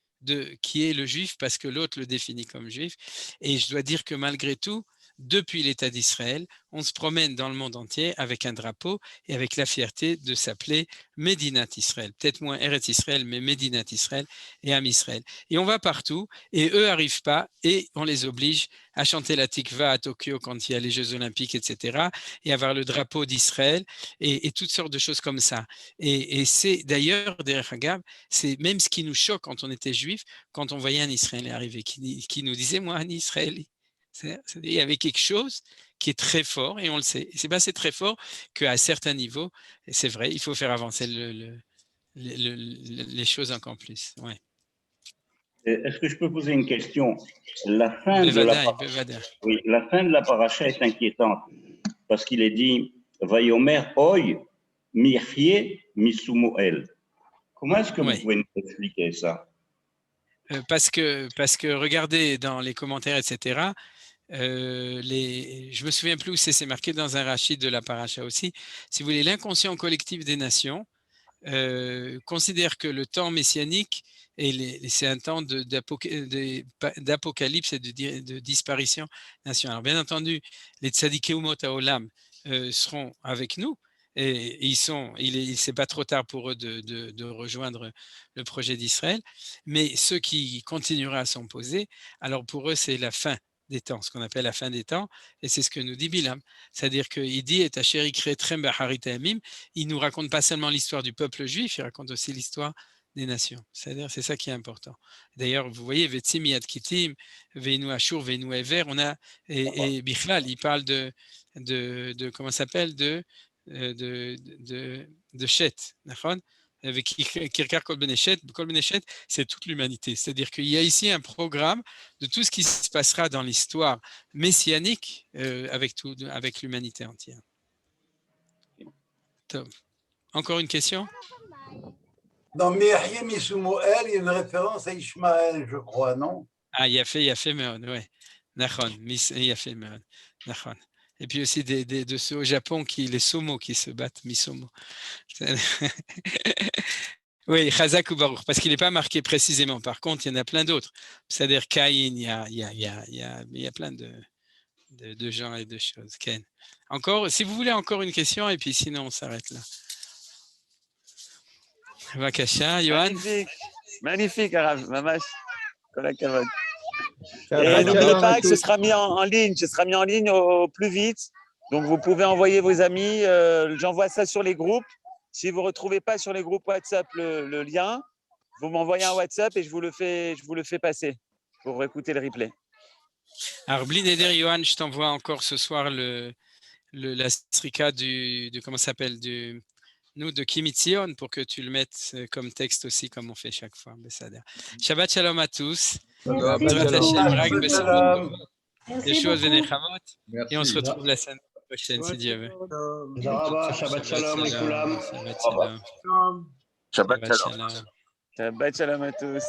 qui est le juif parce que l'autre le définit comme juif. Et je dois dire que malgré tout, depuis l'État d'Israël, on se promène dans le monde entier avec un drapeau et avec la fierté de s'appeler Médinat Israël. Peut-être moins Eretz Israël, mais Médinat Israël et Am Israël. Et on va partout et eux n'arrivent pas et on les oblige à chanter la Tikva à Tokyo quand il y a les Jeux Olympiques, etc. et avoir le drapeau d'Israël et toutes sortes de choses comme ça. Et c'est d'ailleurs, derrière Hagab, c'est même ce qui nous choque quand on était juif, quand on voyait un Israélien arriver qui nous disait « moi, un Israélien ». C'est-à-dire, il y avait quelque chose qui est très fort et on le sait. C'est très fort qu'à certains niveaux, et c'est vrai, il faut faire avancer les choses encore plus. Ouais. Est-ce que je peux poser une question? La fin de la paracha est inquiétante parce qu'il est dit Vayomer Oy Mirchie Misumuel. Comment est-ce que vous pouvez nous expliquer ça? Parce que regardez dans les commentaires, etc., je me souviens plus où c'est marqué dans un rachid de la paracha aussi. Si vous voulez, l'inconscient collectif des nations considère que le temps messianique c'est un temps d'apocalypse et de disparition nationale. Alors, bien entendu, les tzadikei umot haolam seront avec nous. Et c'est pas trop tard pour eux de rejoindre le projet d'Israël, mais ceux qui continueraient à s'opposer, alors pour eux c'est la fin des temps, ce qu'on appelle la fin des temps, et c'est ce que nous dit Bilam. C'est-à-dire qu'il dit « Et Asher ikre trem b'acharit hayamim », il nous raconte pas seulement l'histoire du peuple juif, il raconte aussi l'histoire des nations. C'est-à-dire, c'est ça qui est important. D'ailleurs, vous voyez, Vetsim yad kitim, veinu ashur, veinu ever, on a, et Bichlal, il parle de comment ça s'appelle, de Chet, avec Kirkar Kol Beneshet, c'est toute l'humanité. C'est-à-dire qu'il y a ici un programme de tout ce qui se passera dans l'histoire messianique avec l'humanité entière. Top. Encore une question? Dans Mirchie Misumuel, il y a une référence à Ishmaël, je crois, non? Ah, il y a fait Meod, oui. Nachon, il y a fait Meod, Nachon. Et puis aussi de ceux au Japon, les somo qui se battent, misomo. Oui, Chazak ou Baruch, parce qu'il n'est pas marqué précisément. Par contre, il y en a plein d'autres. C'est-à-dire Caïn, il y a plein de gens et de choses. Ken. Encore, si vous voulez encore une question, et puis sinon on s'arrête là. Vakasha, Yohan. Magnifique, Arav, Mamash. Kolakavod. Et n'oubliez pas que ce sera mis en ligne au plus vite. Donc, vous pouvez envoyer vos amis. J'envoie ça sur les groupes. Si vous ne retrouvez pas sur les groupes WhatsApp le lien, vous m'envoyez un WhatsApp et je vous le fais passer pour écouter le replay. Alors, Blineder, Yohan, je t'envoie encore ce soir la strika comment ça s'appelle, de Kimitzion pour que tu le mettes comme texte aussi, comme on fait chaque fois. Shabbat shalom à tous. Et on se retrouve la semaine. prochaine, si Dieu veut. Shabbat shalom, Shabbat shalom. Shabbat shalom à tous.